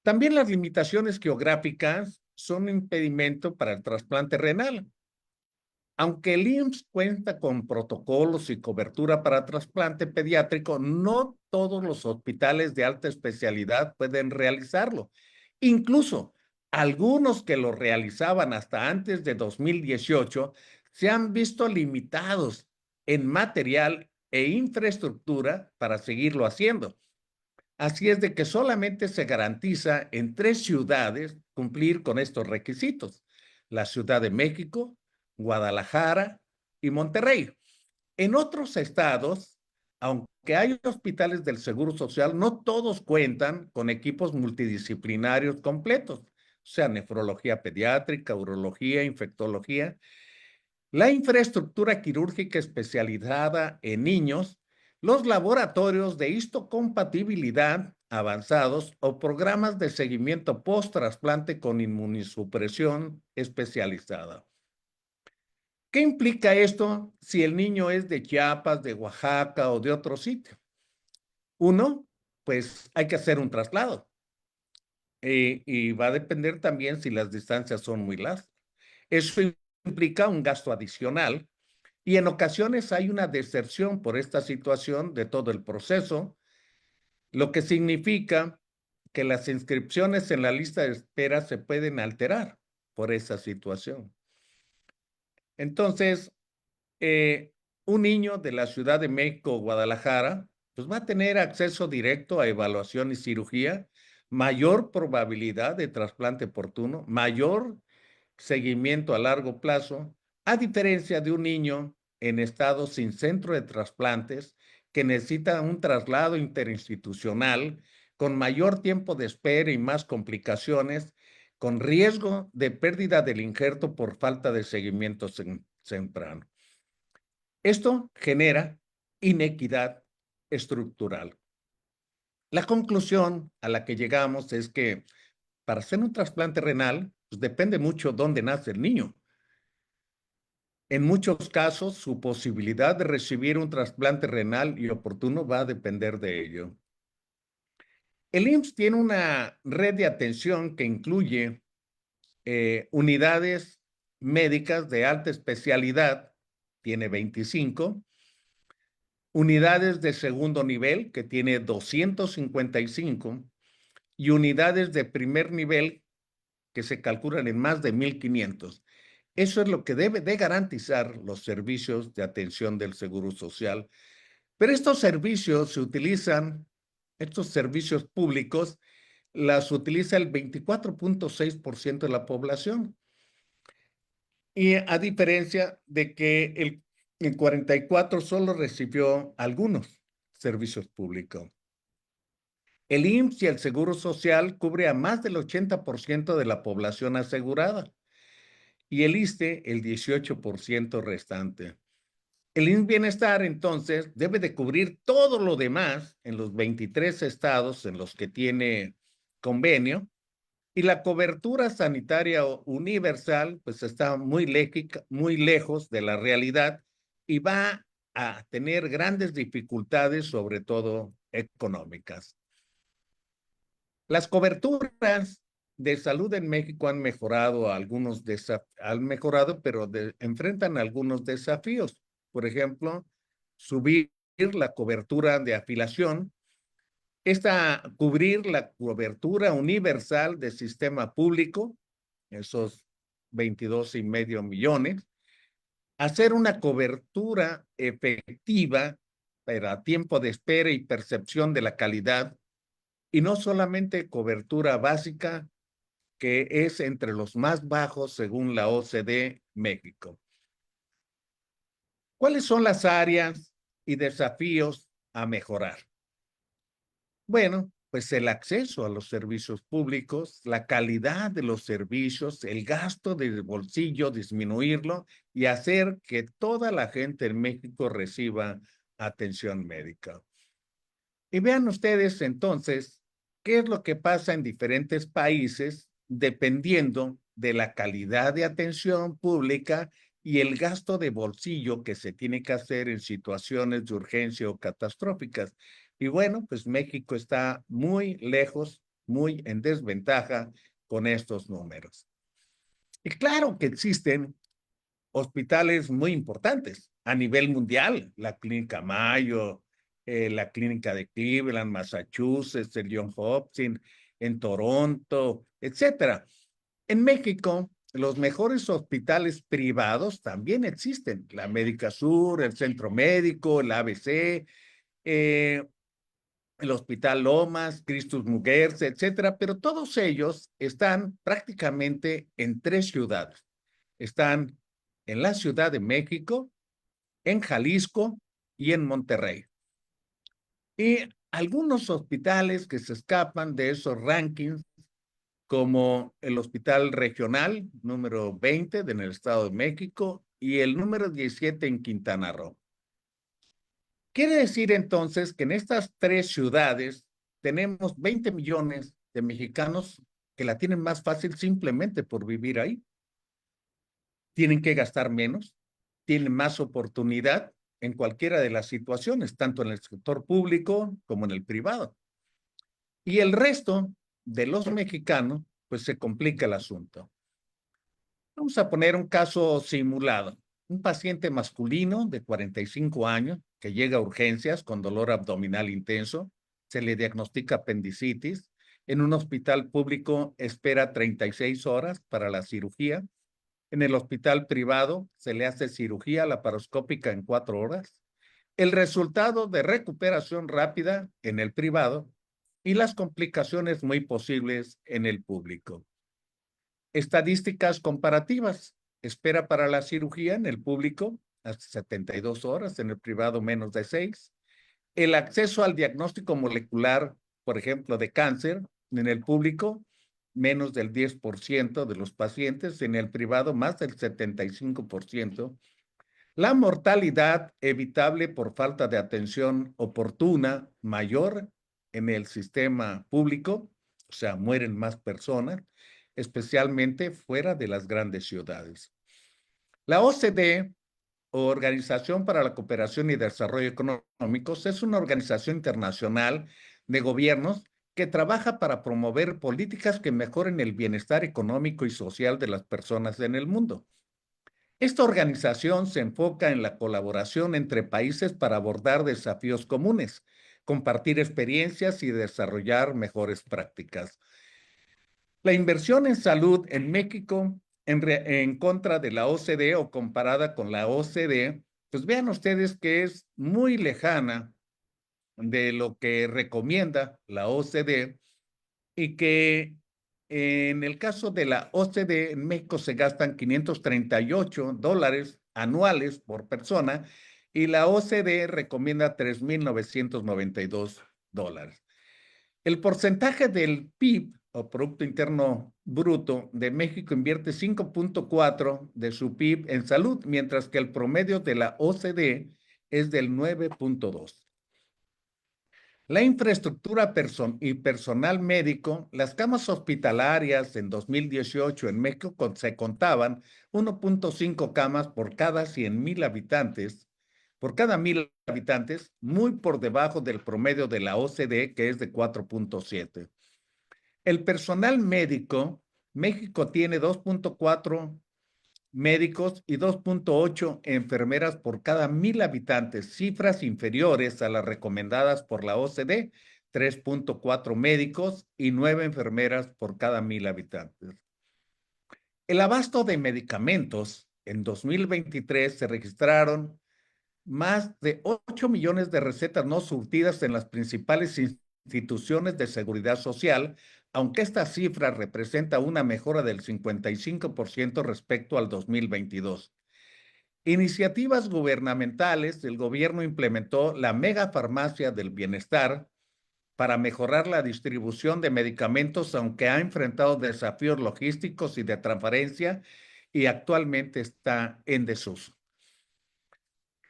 También las limitaciones geográficas son un impedimento para el trasplante renal. Aunque el IMSS cuenta con protocolos y cobertura para trasplante pediátrico, no todos los hospitales de alta especialidad pueden realizarlo. Incluso algunos que lo realizaban hasta antes de 2018 se han visto limitados en material e infraestructura para seguirlo haciendo. Así es de que solamente se garantiza en 3 ciudades cumplir con estos requisitos: la Ciudad de México, Guadalajara y Monterrey. En otros estados, aunque hay hospitales del Seguro Social, no todos cuentan con equipos multidisciplinarios completos, o sea, nefrología pediátrica, urología, infectología. La infraestructura quirúrgica especializada en niños, los laboratorios de histocompatibilidad avanzados o programas de seguimiento post-trasplante con inmunosupresión especializada. ¿Qué implica esto si el niño es de Chiapas, de Oaxaca o de otro sitio? Uno, pues hay que hacer un traslado. Y va a depender también si las distancias son muy largas. Eso implica un gasto adicional y en ocasiones hay una deserción por esta situación de todo el proceso, lo que significa que las inscripciones en la lista de espera se pueden alterar por esa situación. Entonces, un niño de la Ciudad de México o Guadalajara, pues va a tener acceso directo a evaluación y cirugía, mayor probabilidad de trasplante oportuno, mayor seguimiento a largo plazo, a diferencia de un niño en estado sin centro de trasplantes que necesita un traslado interinstitucional con mayor tiempo de espera y más complicaciones, con riesgo de pérdida del injerto por falta de seguimiento temprano. Esto genera inequidad estructural. La conclusión a la que llegamos es que para hacer un trasplante renal, pues depende mucho dónde nace el niño. En muchos casos, su posibilidad de recibir un trasplante renal y oportuno va a depender de ello. El IMSS tiene una red de atención que incluye unidades médicas de alta especialidad, tiene 25, unidades de segundo nivel, que tiene 255, y unidades de primer nivel, que se calculan en más de 1,500. Eso es lo que debe de garantizar los servicios de atención del Seguro Social. Pero estos servicios se utilizan, estos servicios públicos, las utiliza el 24.6% de la población. Y a diferencia de que el 44 solo recibió algunos servicios públicos. El IMSS y el Seguro Social cubre a más del 80% de la población asegurada y el ISSSTE el 18% restante. El IMSS Bienestar, entonces, debe de cubrir todo lo demás en los 23 estados en los que tiene convenio, y la cobertura sanitaria universal, pues está muy lejos de la realidad y va a tener grandes dificultades, sobre todo económicas. Las coberturas de salud en México han mejorado, pero enfrentan algunos desafíos. Por ejemplo, subir la cobertura de afiliación, cubrir la cobertura universal del sistema público, esos 22,5 millones, hacer una cobertura efectiva para tiempo de espera y percepción de la calidad, y no solamente cobertura básica, que es entre los más bajos según la OCDE México. ¿Cuáles son las áreas y desafíos a mejorar? Bueno, pues el acceso a los servicios públicos, la calidad de los servicios, el gasto del bolsillo, disminuirlo y hacer que toda la gente en México reciba atención médica. Y vean ustedes entonces qué es lo que pasa en diferentes países dependiendo de la calidad de atención pública y el gasto de bolsillo que se tiene que hacer en situaciones de urgencia o catastróficas. Y bueno, pues México está muy lejos, muy en desventaja con estos números. Y claro que existen hospitales muy importantes a nivel mundial, la Clínica Mayo, la Clínica de Cleveland, Massachusetts, el Johns Hopkins, en Toronto, etcétera. En México, los mejores hospitales privados también existen, la Médica Sur, el Centro Médico, el ABC, el Hospital Lomas, Christus Muguerza, etcétera, pero todos ellos están prácticamente en 3 ciudades. Están en la Ciudad de México, en Jalisco y en Monterrey. Y algunos hospitales que se escapan de esos rankings, como el Hospital Regional número 20 en el Estado de México y el número 17 en Quintana Roo. Quiere decir entonces que en estas 3 ciudades tenemos 20 millones de mexicanos que la tienen más fácil simplemente por vivir ahí. Tienen que gastar menos, tienen más oportunidad en cualquiera de las situaciones, tanto en el sector público como en el privado. Y el resto de los mexicanos, pues se complica el asunto. Vamos a poner un caso simulado. Un paciente masculino de 45 años que llega a urgencias con dolor abdominal intenso, se le diagnostica apendicitis, en un hospital público espera 36 horas para la cirugía. En el hospital privado se le hace cirugía laparoscópica en 4 horas. El resultado de recuperación rápida en el privado y las complicaciones muy posibles en el público. Estadísticas comparativas. Espera para la cirugía en el público hasta 72 horas, en el privado menos de 6. El acceso al diagnóstico molecular, por ejemplo, de cáncer en el público menos del 10% de los pacientes, en el privado más del 75%. La mortalidad evitable por falta de atención oportuna mayor en el sistema público, o sea, mueren más personas, especialmente fuera de las grandes ciudades. La OCDE, o Organización para la Cooperación y Desarrollo Económicos, es una organización internacional de gobiernos que trabaja para promover políticas que mejoren el bienestar económico y social de las personas en el mundo. Esta organización se enfoca en la colaboración entre países para abordar desafíos comunes, compartir experiencias y desarrollar mejores prácticas. La inversión en salud en México en contra de la OCDE o comparada con la OCDE, pues vean ustedes que es muy lejana de lo que recomienda la OCDE y que en el caso de la OCDE en México se gastan $538 anuales por persona y la OCDE recomienda $3,992. El porcentaje del PIB o Producto Interno Bruto de México invierte 5.4 de su PIB en salud, mientras que el promedio de la OCDE es del 9.2. La infraestructura y personal médico, las camas hospitalarias en 2018 en México se contaban 1.5 camas por cada 100,000 habitantes, por cada 1,000 habitantes, muy por debajo del promedio de la OCDE, que es de 4.7. El personal médico, México tiene 2.4 médicos y 2.8 enfermeras por cada 1,000 habitantes, cifras inferiores a las recomendadas por la OCDE, 3.4 médicos y 9 enfermeras por cada 1,000 habitantes. El abasto de medicamentos en 2023 se registraron más de 8 millones de recetas no surtidas en las principales instituciones de seguridad social, aunque esta cifra representa una mejora del 55% respecto al 2022. Iniciativas gubernamentales, el gobierno implementó la mega farmacia del bienestar para mejorar la distribución de medicamentos, aunque ha enfrentado desafíos logísticos y de transparencia y actualmente está en desuso.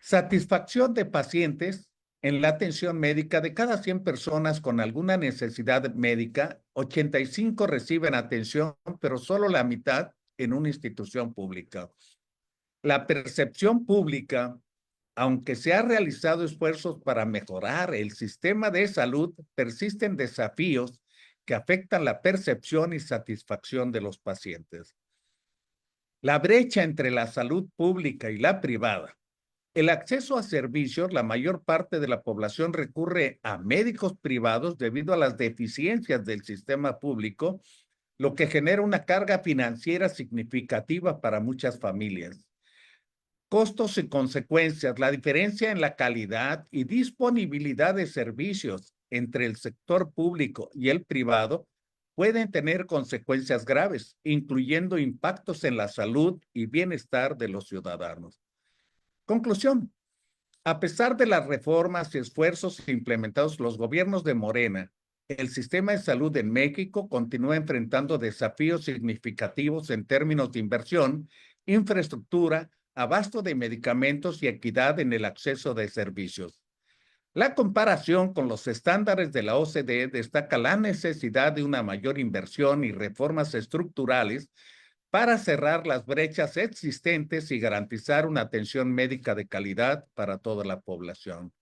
Satisfacción de pacientes en la atención médica. De cada 100 personas con alguna necesidad médica, 85 reciben atención, pero solo la mitad en una institución pública. La percepción pública, aunque se han realizado esfuerzos para mejorar el sistema de salud, persisten desafíos que afectan la percepción y satisfacción de los pacientes. La brecha entre la salud pública y la privada. El acceso a servicios, la mayor parte de la población recurre a médicos privados debido a las deficiencias del sistema público, lo que genera una carga financiera significativa para muchas familias. Costos y consecuencias. La diferencia en la calidad y disponibilidad de servicios entre el sector público y el privado pueden tener consecuencias graves, incluyendo impactos en la salud y bienestar de los ciudadanos. Conclusión. A pesar de las reformas y esfuerzos implementados los gobiernos de Morena, el sistema de salud en México continúa enfrentando desafíos significativos en términos de inversión, infraestructura, abasto de medicamentos y equidad en el acceso de servicios. La comparación con los estándares de la OCDE destaca la necesidad de una mayor inversión y reformas estructurales para cerrar las brechas existentes y garantizar una atención médica de calidad para toda la población.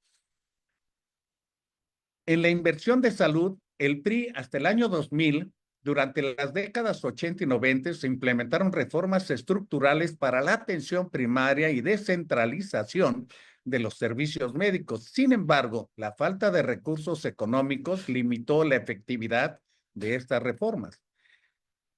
En la inversión de salud, el PRI hasta el año 2000, durante las décadas 80 y 90, se implementaron reformas estructurales para la atención primaria y descentralización de los servicios médicos. Sin embargo, la falta de recursos económicos limitó la efectividad de estas reformas.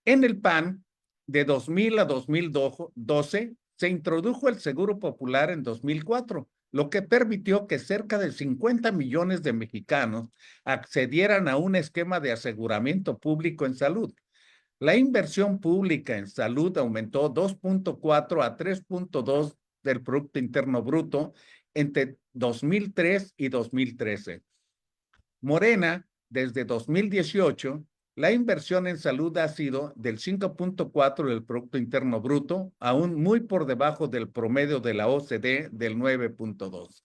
En el PAN, de 2000 a 2012, se introdujo el Seguro Popular en 2004, lo que permitió que cerca de 50 millones de mexicanos accedieran a un esquema de aseguramiento público en salud. La inversión pública en salud aumentó 2.4 a 3.2 del Producto Interno Bruto entre 2003 y 2013. Morena, desde 2018, la inversión en salud ha sido del 5.4 del Producto Interno Bruto, aún muy por debajo del promedio de la OCDE del 9.2.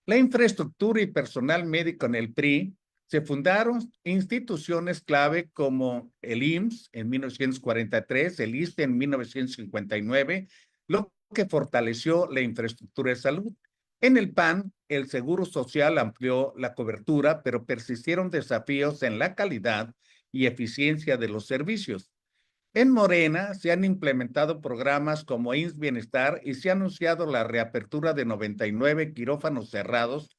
La infraestructura y personal médico en el PRI se fundaron instituciones clave como el IMSS en 1943, el ISSSTE en 1959, lo que fortaleció la infraestructura de salud. En el PAN, el Seguro Social amplió la cobertura, pero persistieron desafíos en la calidad y eficiencia de los servicios. En Morena se han implementado programas como IMSS Bienestar y se ha anunciado la reapertura de 99 quirófanos cerrados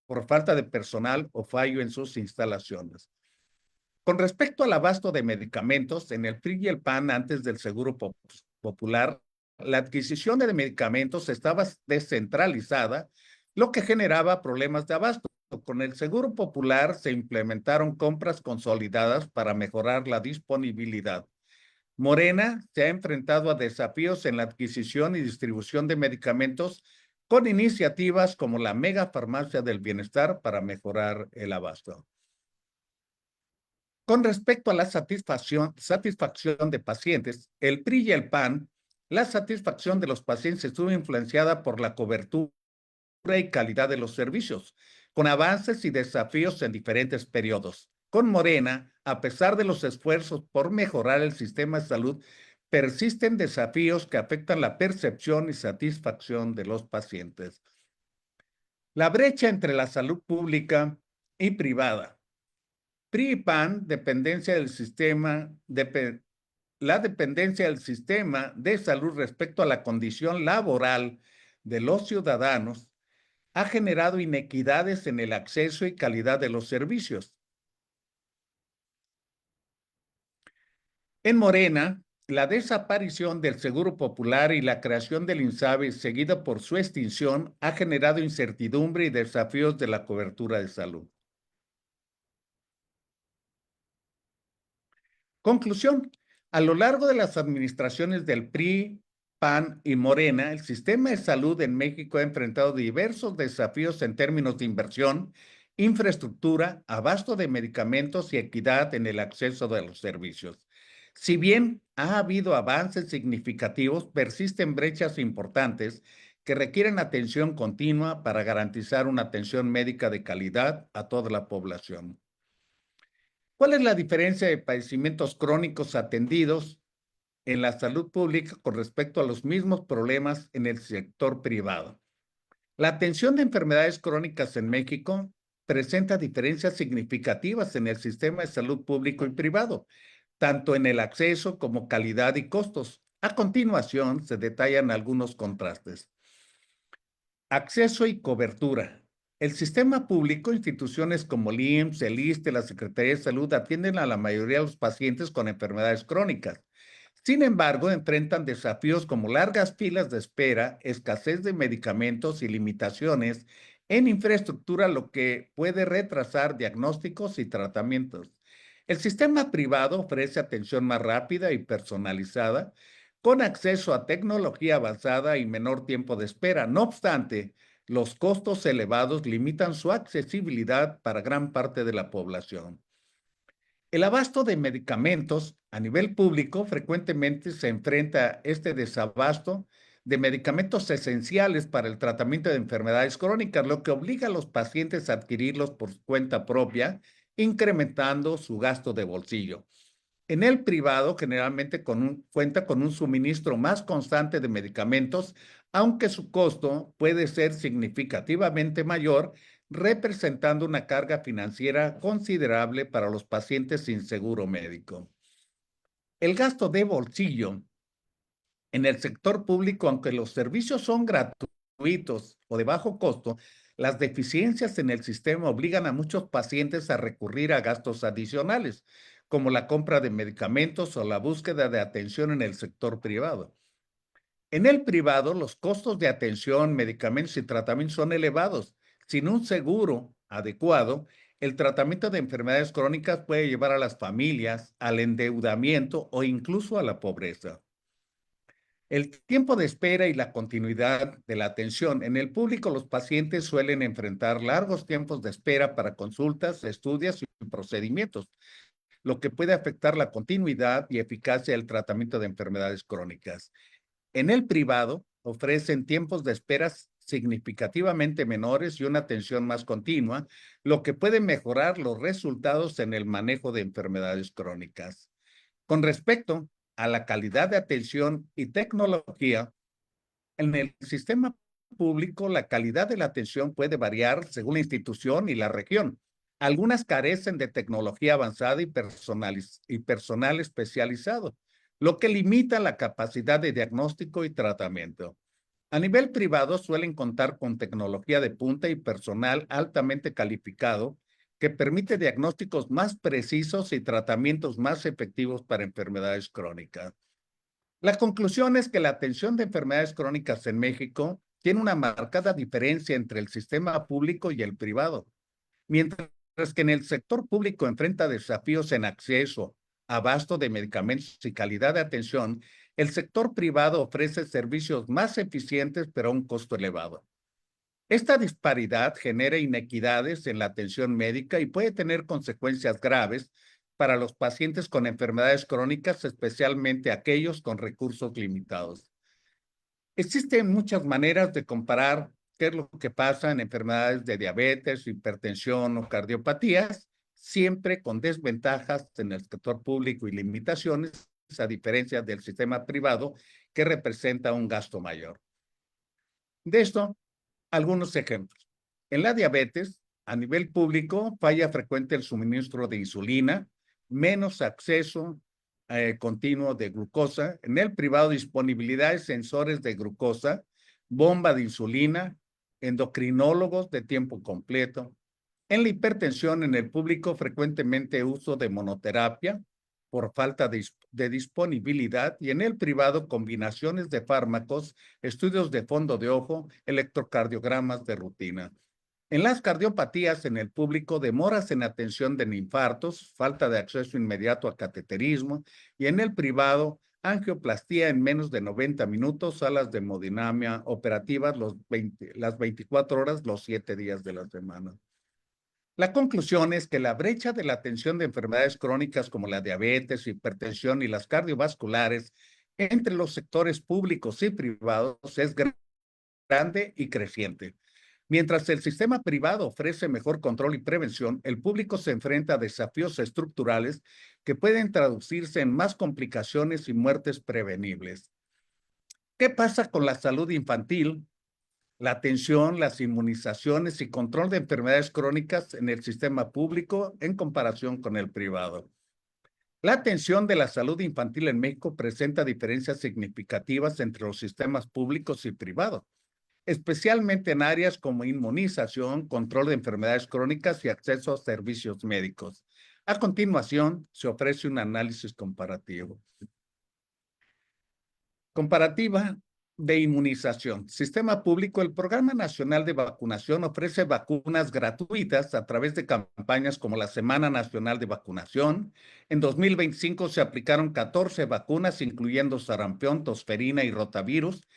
por falta de personal o fallo en sus instalaciones. Con respecto al abasto de medicamentos, en el PRI y el PAN antes del Seguro Popular, la adquisición de medicamentos estaba descentralizada, lo que generaba problemas de abasto. Con el Seguro Popular se implementaron compras consolidadas para mejorar la disponibilidad. Morena se ha enfrentado a desafíos en la adquisición y distribución de medicamentos con iniciativas como la Mega Farmacia del Bienestar para mejorar el abasto. Con respecto a la satisfacción de pacientes, el PRI y el PAN, la satisfacción de los pacientes estuvo influenciada por la cobertura y calidad de los servicios, con avances y desafíos en diferentes periodos. Con Morena, a pesar de los esfuerzos por mejorar el sistema de salud, persisten desafíos que afectan la percepción y satisfacción de los pacientes. La brecha entre la salud pública y privada. PRI y PAN, la dependencia del sistema de salud respecto a la condición laboral de los ciudadanos ha generado inequidades en el acceso y calidad de los servicios. En Morena, la desaparición del Seguro Popular y la creación del INSABI, seguida por su extinción, ha generado incertidumbre y desafíos de la cobertura de salud. Conclusión: a lo largo de las administraciones del PRI, PAN y Morena, el sistema de salud en México ha enfrentado diversos desafíos en términos de inversión, infraestructura, abasto de medicamentos y equidad en el acceso de los servicios. Si bien ha habido avances significativos, persisten brechas importantes que requieren atención continua para garantizar una atención médica de calidad a toda la población. ¿Cuál es la diferencia de padecimientos crónicos atendidos en la salud pública con respecto a los mismos problemas en el sector privado? La atención de enfermedades crónicas en México presenta diferencias significativas en el sistema de salud público y privado, tanto en el acceso como calidad y costos. A continuación, se detallan algunos contrastes. Acceso y cobertura. El sistema público, instituciones como el IMSS, el ISSSTE, la Secretaría de Salud atienden a la mayoría de los pacientes con enfermedades crónicas. Sin embargo, enfrentan desafíos como largas filas de espera, escasez de medicamentos y limitaciones en infraestructura, lo que puede retrasar diagnósticos y tratamientos. El sistema privado ofrece atención más rápida y personalizada, con acceso a tecnología avanzada y menor tiempo de espera. No obstante, los costos elevados limitan su accesibilidad para gran parte de la población. El abasto de medicamentos a nivel público frecuentemente se enfrenta a este desabasto de medicamentos esenciales para el tratamiento de enfermedades crónicas, lo que obliga a los pacientes a adquirirlos por cuenta propia, incrementando su gasto de bolsillo. En el privado, generalmente cuenta con un suministro más constante de medicamentos, aunque su costo puede ser significativamente mayor, representando una carga financiera considerable para los pacientes sin seguro médico. El gasto de bolsillo en el sector público, aunque los servicios son gratuitos o de bajo costo, las deficiencias en el sistema obligan a muchos pacientes a recurrir a gastos adicionales, como la compra de medicamentos o la búsqueda de atención en el sector privado. En el privado, los costos de atención, medicamentos y tratamientos son elevados. Sin un seguro adecuado, el tratamiento de enfermedades crónicas puede llevar a las familias al endeudamiento o incluso a la pobreza. El tiempo de espera y la continuidad de la atención. En el público, los pacientes suelen enfrentar largos tiempos de espera para consultas, estudios y procedimientos, lo que puede afectar la continuidad y eficacia del tratamiento de enfermedades crónicas. En el privado, ofrecen tiempos de espera significativamente menores y una atención más continua, lo que puede mejorar los resultados en el manejo de enfermedades crónicas. Con respecto a la calidad de atención y tecnología, en el sistema público, la calidad de la atención puede variar según la institución y la región. Algunas carecen de tecnología avanzada y personal especializado, lo que limita la capacidad de diagnóstico y tratamiento. A nivel privado suelen contar con tecnología de punta y personal altamente calificado que permite diagnósticos más precisos y tratamientos más efectivos para enfermedades crónicas. La conclusión es que la atención de enfermedades crónicas en México tiene una marcada diferencia entre el sistema público y el privado. Mientras que en el sector público enfrenta desafíos en acceso, abasto de medicamentos y calidad de atención, el sector privado ofrece servicios más eficientes pero a un costo elevado. Esta disparidad genera inequidades en la atención médica y puede tener consecuencias graves para los pacientes con enfermedades crónicas, especialmente aquellos con recursos limitados. Existen muchas maneras de comparar qué es lo que pasa en enfermedades de diabetes, hipertensión o cardiopatías, siempre con desventajas en el sector público y limitaciones, a diferencia del sistema privado, que representa un gasto mayor. De esto, algunos ejemplos. En la diabetes, a nivel público, falla frecuente el suministro de insulina, menos acceso continuo de glucosa. En el privado, disponibilidad de sensores de glucosa, bomba de insulina, endocrinólogos de tiempo completo. En la hipertensión, en el público, frecuentemente uso de monoterapia por falta de disponibilidad, y en el privado, combinaciones de fármacos, estudios de fondo de ojo, electrocardiogramas de rutina. En las cardiopatías, en el público, demoras en atención de infartos, falta de acceso inmediato a cateterismo, y en el privado, angioplastía en menos de 90 minutos, salas de hemodinamia operativas las 24 horas, los 7 días de la semana. La conclusión es que la brecha de la atención de enfermedades crónicas como la diabetes, hipertensión y las cardiovasculares entre los sectores públicos y privados es grande y creciente. Mientras el sistema privado ofrece mejor control y prevención, el público se enfrenta a desafíos estructurales que pueden traducirse en más complicaciones y muertes prevenibles. ¿Qué pasa con la salud infantil, la atención, las inmunizaciones y control de enfermedades crónicas en el sistema público en comparación con el privado? La atención de la salud infantil en México presenta diferencias significativas entre los sistemas públicos y privados, especialmente en áreas como inmunización, control de enfermedades crónicas y acceso a servicios médicos. A continuación, se ofrece un análisis comparativo. Comparativa de inmunización. Sistema público, el Programa Nacional de Vacunación ofrece vacunas gratuitas a través de campañas como la Semana Nacional de Vacunación. En 2025 se aplicaron 14 vacunas, incluyendo sarampión, tosferina y rotavirus.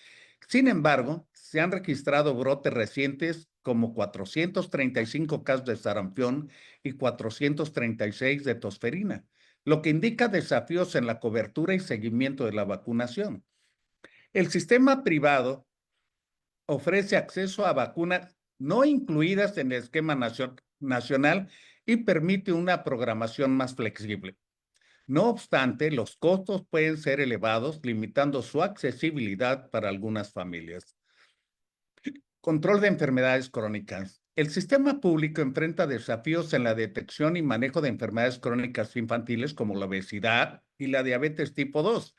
Sin embargo, se han registrado brotes recientes como 435 casos de sarampión y 436 de tosferina, lo que indica desafíos en la cobertura y seguimiento de la vacunación. El sistema privado ofrece acceso a vacunas no incluidas en el esquema nacional y permite una programación más flexible. No obstante, los costos pueden ser elevados, limitando su accesibilidad para algunas familias. Control de enfermedades crónicas. El sistema público enfrenta desafíos en la detección y manejo de enfermedades crónicas infantiles como la obesidad y la diabetes tipo 2.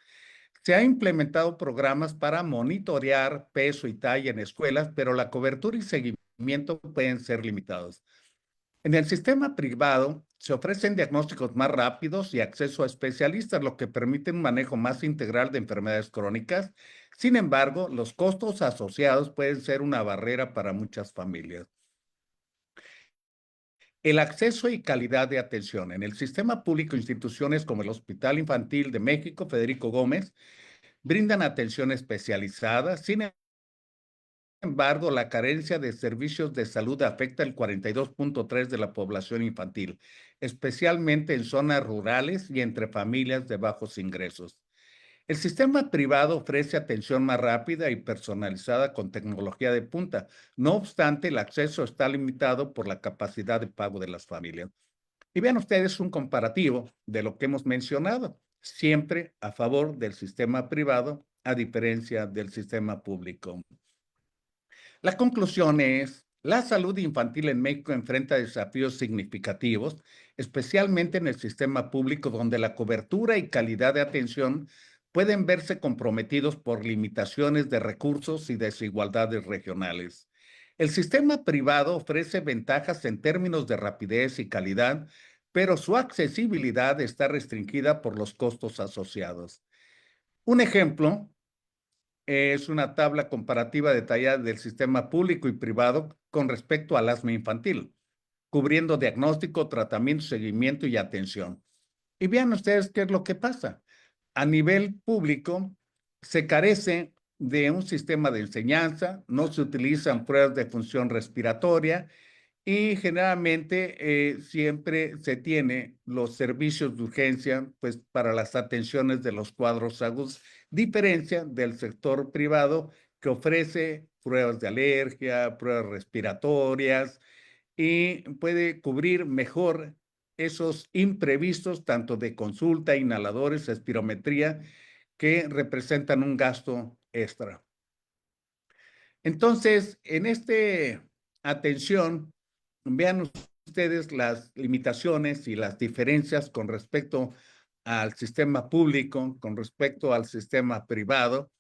Se han implementado programas para monitorear peso y talla en escuelas, pero la cobertura y seguimiento pueden ser limitados. En el sistema privado se ofrecen diagnósticos más rápidos y acceso a especialistas, lo que permite un manejo más integral de enfermedades crónicas. Sin embargo, los costos asociados pueden ser una barrera para muchas familias. El acceso y calidad de atención. En el sistema público, instituciones como el Hospital Infantil de México, Federico Gómez, brindan atención especializada. Sin embargo, la carencia de servicios de salud afecta el 42.3% de la población infantil, especialmente en zonas rurales y entre familias de bajos ingresos. El sistema privado ofrece atención más rápida y personalizada con tecnología de punta. No obstante, el acceso está limitado por la capacidad de pago de las familias. Y vean ustedes un comparativo de lo que hemos mencionado, siempre a favor del sistema privado, a diferencia del sistema público. La conclusión es, la salud infantil en México enfrenta desafíos significativos, especialmente en el sistema público, donde la cobertura y calidad de atención pueden verse comprometidos por limitaciones de recursos y desigualdades regionales. El sistema privado ofrece ventajas en términos de rapidez y calidad, pero su accesibilidad está restringida por los costos asociados. Un ejemplo es una tabla comparativa detallada del sistema público y privado con respecto al asma infantil, cubriendo diagnóstico, tratamiento, seguimiento y atención. Y vean ustedes qué es lo que pasa. A nivel público, se carece de un sistema de enseñanza, no se utilizan pruebas de función respiratoria y generalmente siempre se tiene los servicios de urgencia pues, para las atenciones de los cuadros agudos, diferencia del sector privado que ofrece pruebas de alergia, pruebas respiratorias y puede cubrir mejor esos imprevistos, tanto de consulta, inhaladores, espirometría, que representan un gasto extra. Entonces, en este atención, vean ustedes las limitaciones y las diferencias con respecto al sistema público, con respecto al sistema privado,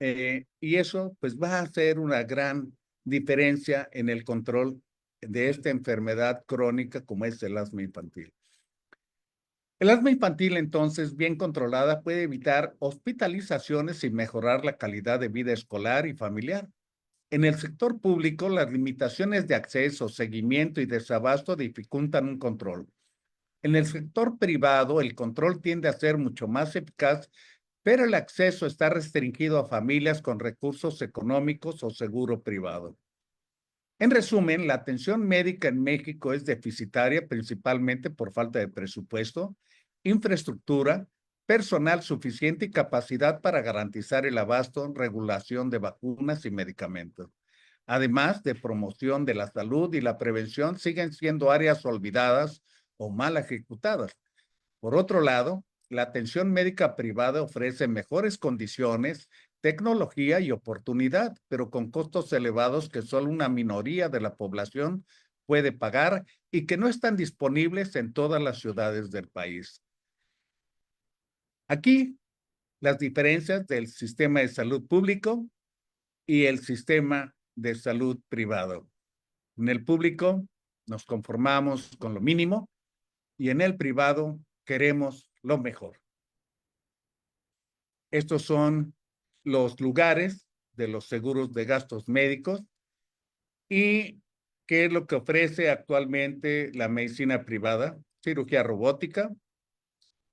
y eso pues va a hacer una gran diferencia en el control de esta enfermedad crónica como es el asma infantil. El asma infantil, entonces, bien controlada, puede evitar hospitalizaciones y mejorar la calidad de vida escolar y familiar. En el sector público, las limitaciones de acceso, seguimiento y desabasto dificultan un control. En el sector privado, el control tiende a ser mucho más eficaz, pero el acceso está restringido a familias con recursos económicos o seguro privado. En resumen, la atención médica en México es deficitaria principalmente por falta de presupuesto, infraestructura, personal suficiente y capacidad para garantizar el abasto, regulación de vacunas y medicamentos. Además de promoción de la salud y la prevención, siguen siendo áreas olvidadas o mal ejecutadas. Por otro lado, la atención médica privada ofrece mejores condiciones, tecnología y oportunidad, pero con costos elevados que solo una minoría de la población puede pagar y que no están disponibles en todas las ciudades del país. Aquí, las diferencias del sistema de salud público y el sistema de salud privado. En el público nos conformamos con lo mínimo y en el privado queremos lo mejor. Estos son los lugares de los seguros de gastos médicos y qué es lo que ofrece actualmente la medicina privada. Cirugía robótica,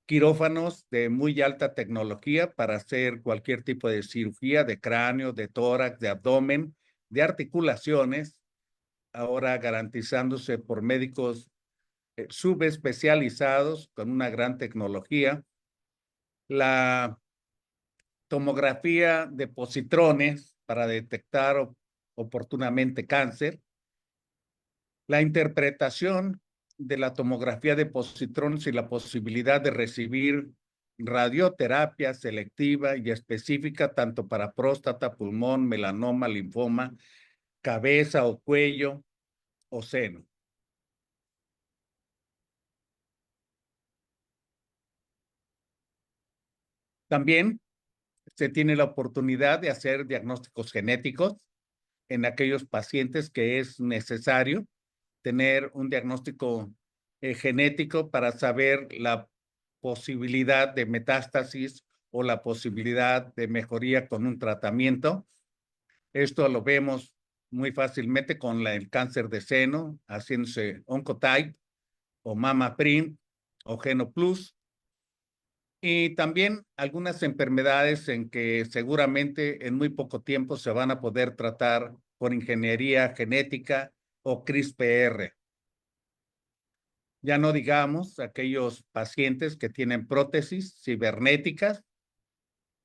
quirófanos de muy alta tecnología para hacer cualquier tipo de cirugía de cráneo, de tórax, de abdomen, de articulaciones, ahora garantizándose por médicos subespecializados con una gran tecnología. La tomografía de positrones para detectar oportunamente cáncer, la interpretación de la tomografía de positrones y la posibilidad de recibir radioterapia selectiva y específica tanto para próstata, pulmón, melanoma, linfoma, cabeza o cuello o seno. También se tiene la oportunidad de hacer diagnósticos genéticos en aquellos pacientes que es necesario tener un diagnóstico genético para saber la posibilidad de metástasis o la posibilidad de mejoría con un tratamiento. Esto lo vemos muy fácilmente con el cáncer de seno, haciéndose Oncotype o MamaPrint o GenoPlus. Y también algunas enfermedades en que seguramente en muy poco tiempo se van a poder tratar por ingeniería genética o CRISPR. Ya no digamos aquellos pacientes que tienen prótesis cibernéticas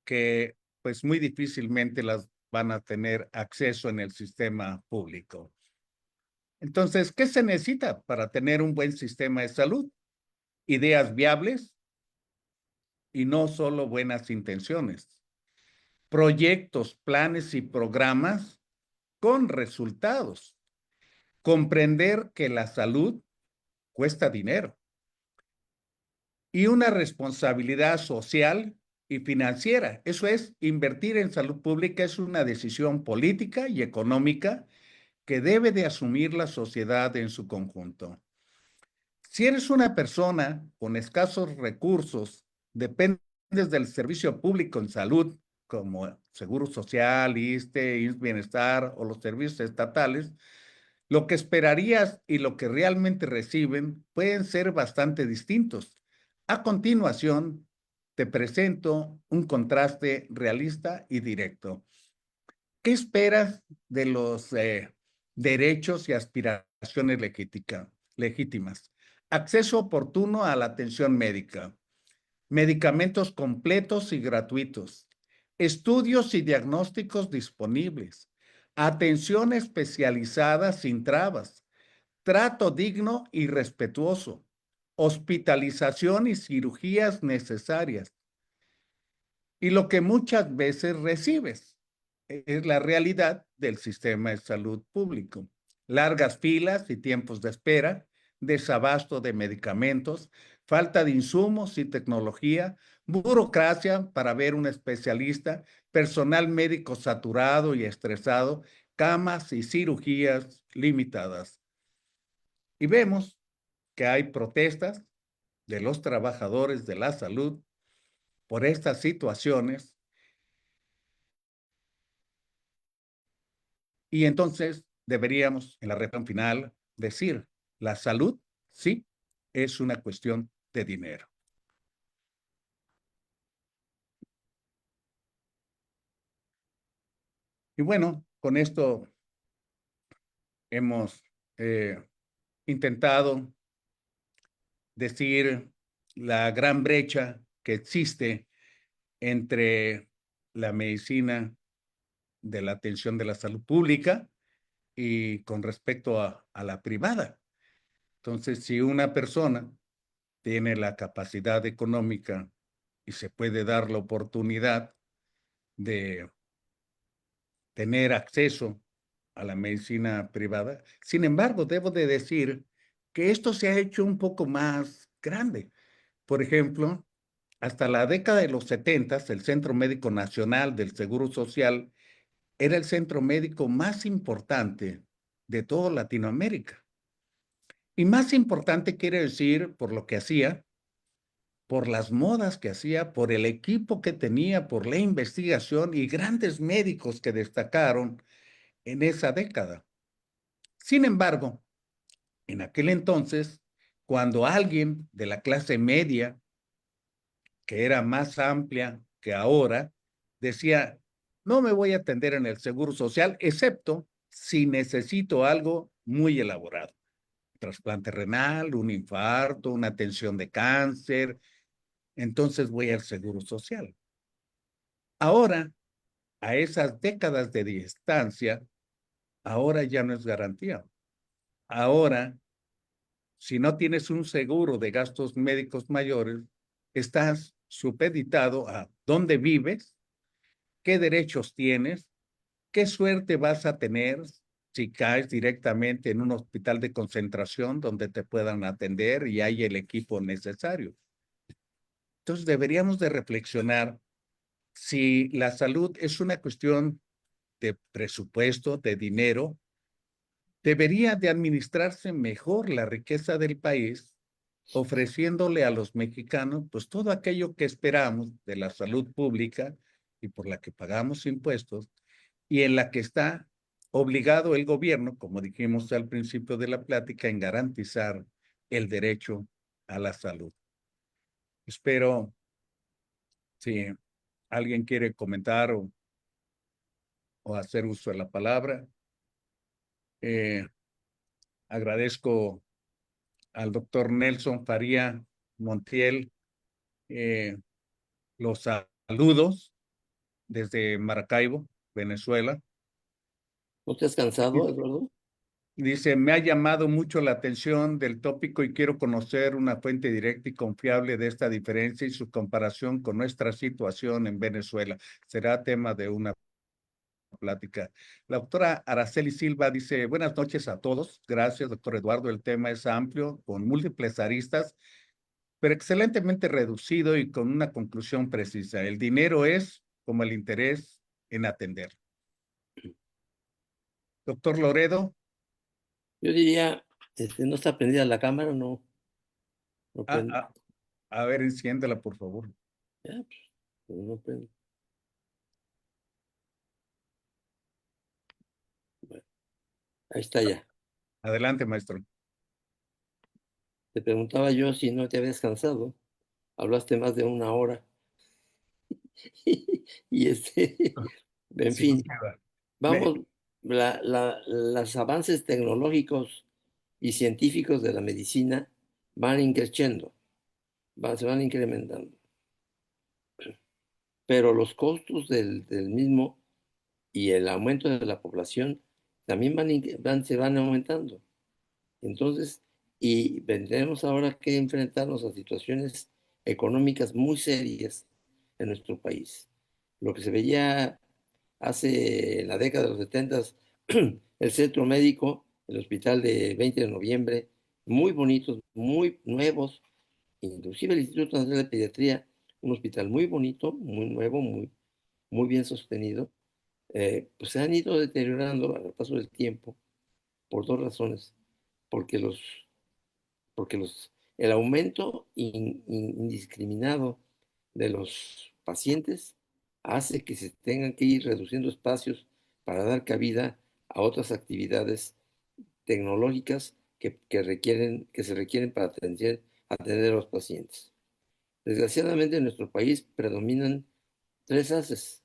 que pues muy difícilmente las van a tener acceso en el sistema público. Entonces, ¿qué se necesita para tener un buen sistema de salud? Ideas viables y no solo buenas intenciones. Proyectos, planes y programas con resultados. Comprender que la salud cuesta dinero y una responsabilidad social y financiera. Eso es, invertir en salud pública es una decisión política y económica que debe de asumir la sociedad en su conjunto. Si eres una persona con escasos recursos, dependes del servicio público en salud, como Seguro Social, ISSSTE, Bienestar o los servicios estatales, lo que esperarías y lo que realmente reciben pueden ser bastante distintos. A continuación, te presento un contraste realista y directo. ¿Qué esperas de los derechos y aspiraciones legítimas? Acceso oportuno a la atención médica, medicamentos completos y gratuitos, estudios y diagnósticos disponibles, atención especializada sin trabas, trato digno y respetuoso, hospitalización y cirugías necesarias. Y lo que muchas veces recibes es la realidad del sistema de salud público. Largas filas y tiempos de espera, desabasto de medicamentos, falta de insumos y tecnología, burocracia para ver un especialista, personal médico saturado y estresado, camas y cirugías limitadas. Y vemos que hay protestas de los trabajadores de la salud por estas situaciones. Y entonces deberíamos, en la reflexión final, decir, la salud, sí, es una cuestión de dinero. Y bueno, con esto hemos eh, intentado decir la gran brecha que existe entre la medicina de la atención de la salud pública y con respecto a la privada. Entonces, si una persona tiene la capacidad económica y se puede dar la oportunidad de tener acceso a la medicina privada. Sin embargo, debo de decir que esto se ha hecho un poco más grande. Por ejemplo, hasta la década de los 70, el Centro Médico Nacional del Seguro Social era el centro médico más importante de toda Latinoamérica. Y más importante quiere decir por lo que hacía, por las modas que hacía, por el equipo que tenía, por la investigación y grandes médicos que destacaron en esa década. Sin embargo, en aquel entonces, cuando alguien de la clase media, que era más amplia que ahora, decía, no me voy a atender en el Seguro Social, excepto si necesito algo muy elaborado. Trasplante renal, un infarto, una atención de cáncer, entonces voy al Seguro Social. Ahora, a esas décadas de distancia, ahora ya no es garantía. Ahora, si no tienes un seguro de gastos médicos mayores, estás supeditado a dónde vives, qué derechos tienes, qué suerte vas a tener si caes directamente en un hospital de concentración donde te puedan atender y hay el equipo necesario. Entonces deberíamos de reflexionar si la salud es una cuestión de presupuesto, de dinero, debería de administrarse mejor la riqueza del país, ofreciéndole a los mexicanos pues todo aquello que esperamos de la salud pública y por la que pagamos impuestos y en la que está obligado el gobierno, como dijimos al principio de la plática, en garantizar el derecho a la salud. Espero Si alguien quiere comentar o hacer uso de la palabra, eh, agradezco al doctor Nelson Faría Montiel eh, los saludos desde Maracaibo, Venezuela. ¿No te has cansado, Eduardo? Dice, me ha llamado mucho la atención del tópico y quiero conocer una fuente directa y confiable de esta diferencia y su comparación con nuestra situación en Venezuela. Será tema de una plática. La doctora Araceli Silva dice, buenas noches a todos. Gracias, doctor Eduardo. El tema es amplio, con múltiples aristas, pero excelentemente reducido y con una conclusión precisa. El dinero es como el interés en atender. Doctor Loredo, Yo diría, ¿no está prendida la cámara? No, no a, prende. a, a ver, enciéndela, por favor. Ya, pues, no prende. Bueno, ahí está ya. Adelante, maestro. Te preguntaba yo si no te habías cansado. Hablaste más de una hora. Y en Sí, fin, me, vamos, los avances tecnológicos y científicos de la medicina van increciendo, se van incrementando, pero los costos del mismo y el aumento de la población también se van aumentando. Entonces, y tendremos ahora que enfrentarnos a situaciones económicas muy serias en nuestro país. Lo que se veía hace en la década de los 70, el centro médico, el hospital de 20 de noviembre, muy bonitos, muy nuevos, inclusive el Instituto Nacional de Pediatría, un hospital muy bonito, muy nuevo, muy bien sostenido, pues se han ido deteriorando al paso del tiempo por dos razones, porque el aumento indiscriminado de los pacientes hace que se tengan que ir reduciendo espacios para dar cabida a otras actividades tecnológicas que se requieren para atender a los pacientes. Desgraciadamente en nuestro país predominan tres haces: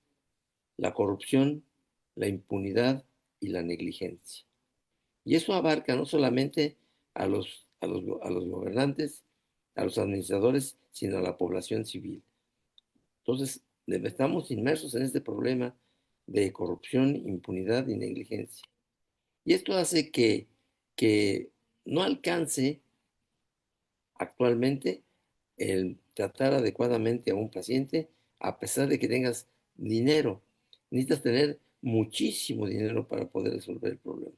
la corrupción, la impunidad y la negligencia. Y eso abarca no solamente a los gobernantes, a los administradores, sino a la población civil. Entonces, estamos inmersos en este problema de corrupción, impunidad y negligencia. Y esto hace que no alcance actualmente el tratar adecuadamente a un paciente, a pesar de que tengas dinero. Necesitas tener muchísimo dinero para poder resolver el problema.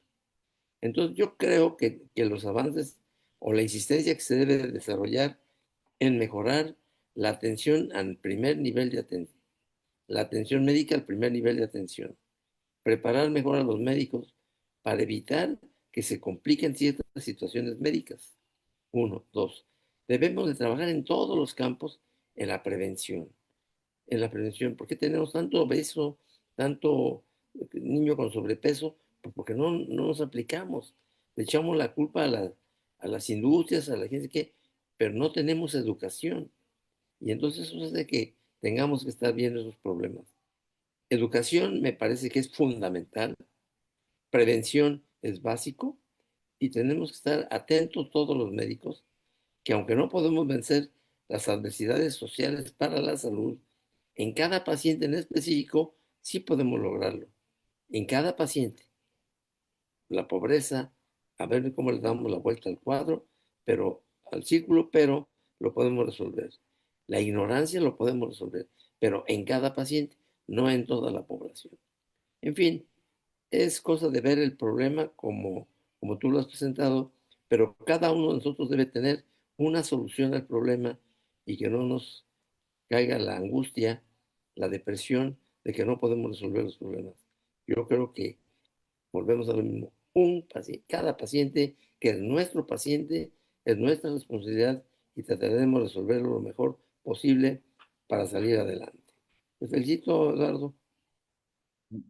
Entonces yo creo que los avances o la insistencia que se debe de desarrollar en mejorar la atención al primer nivel de atención, la atención médica al primer nivel de atención, preparar mejor a los médicos para evitar que se compliquen ciertas situaciones médicas. Uno, dos, debemos de trabajar en todos los campos en la prevención, en la prevención. ¿Por qué tenemos tanto obeso, tanto niño con sobrepeso? Pues porque no nos aplicamos. Le echamos la culpa a las industrias, a la gente que, pero no tenemos educación. Y entonces eso hace que tengamos que estar viendo esos problemas. Educación me parece que es fundamental. Prevención es básico y tenemos que estar atentos todos los médicos que aunque no podemos vencer las adversidades sociales para la salud, en cada paciente en específico sí podemos lograrlo. En cada paciente, la pobreza, a ver cómo le damos la vuelta al cuadro, pero al círculo, pero lo podemos resolver. La ignorancia lo podemos resolver, pero en cada paciente, no en toda la población. En fin, es cosa de ver el problema como tú lo has presentado, pero cada uno de nosotros debe tener una solución al problema y que no nos caiga la angustia, la depresión de que no podemos resolver los problemas. Yo creo que volvemos a lo mismo. Cada paciente que es nuestro paciente es nuestra responsabilidad y trataremos de resolverlo lo mejor posible para salir adelante. Te felicito, Eduardo.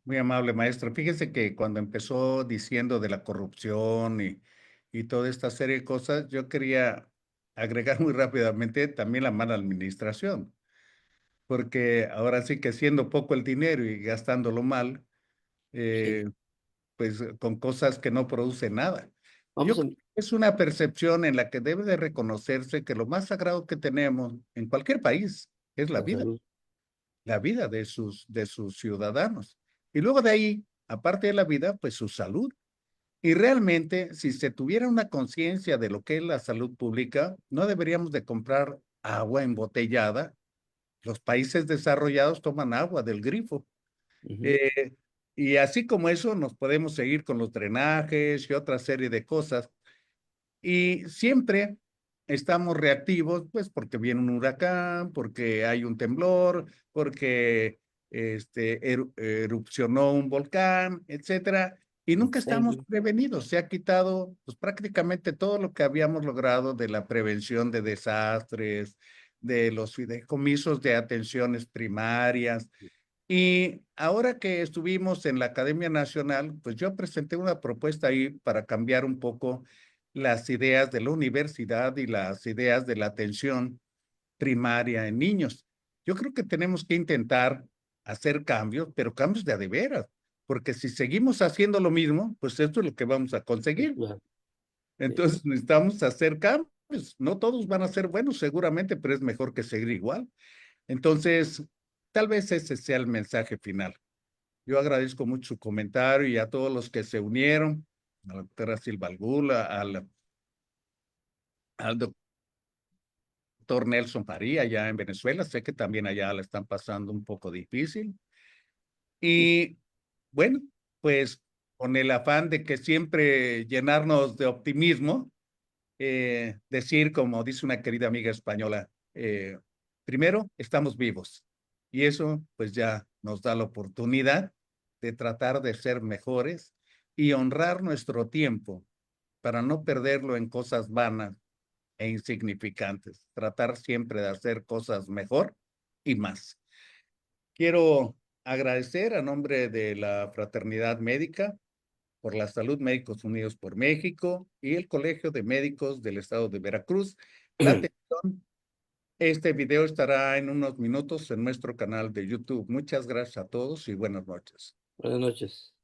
Muy amable, maestro. Fíjese que cuando empezó diciendo de la corrupción y toda esta serie de cosas, yo quería agregar muy rápidamente también la mala administración. porque ahora sí que siendo poco el dinero y gastándolo mal, Sí. eh, pues con cosas que no producen nada. Yo Vamos a creo que es una percepción en la que debe de reconocerse que lo más sagrado que tenemos en cualquier país es la salud. la vida de sus ciudadanos. Y luego de ahí, aparte de la vida, pues su salud. Y realmente, si se tuviera una conciencia de lo que es la salud pública, no deberíamos de comprar agua embotellada. Los países desarrollados toman agua del grifo. Ujú. Eh, y así como eso, nos podemos seguir con los drenajes y otra serie de cosas. Y siempre estamos reactivos, pues porque viene un huracán, porque hay un temblor, porque erupcionó un volcán, etcétera. Y nunca estamos Incendio. prevenidos. Se ha quitado pues, prácticamente todo lo que habíamos logrado de la prevención de desastres, de los fideicomisos de atenciones primarias. Y ahora que estuvimos en la Academia Nacional, pues yo presenté una propuesta ahí para cambiar un poco las ideas de la universidad y las ideas de la atención primaria en niños. Yo creo que tenemos que intentar hacer cambios, pero cambios de a de veras, porque si seguimos haciendo lo mismo, pues esto es lo que vamos a conseguir. Claro, sí. Entonces necesitamos hacer cambios. No todos van a ser buenos seguramente, pero es mejor que seguir igual. Entonces, tal vez ese sea el mensaje final. Yo agradezco mucho su comentario y a todos los que se unieron, a la doctora Silva Algula, al doctor Nelson Faría allá en Venezuela. Sé que también allá la están pasando un poco difícil. Sí, Y bueno, pues con el afán de que siempre llenarnos de optimismo, decir, como dice una querida amiga española, primero, estamos vivos. Y eso pues ya nos da la oportunidad de tratar de ser mejores y honrar nuestro tiempo para no perderlo en cosas vanas e insignificantes. Tratar siempre de hacer cosas mejor y más. Quiero agradecer a nombre de la Fraternidad Médica por la Salud Médicos Unidos por México y el Colegio de Médicos del Estado de Veracruz la atención. Este video estará en unos minutos en nuestro canal de YouTube. Muchas gracias a todos y buenas noches. buenas noches.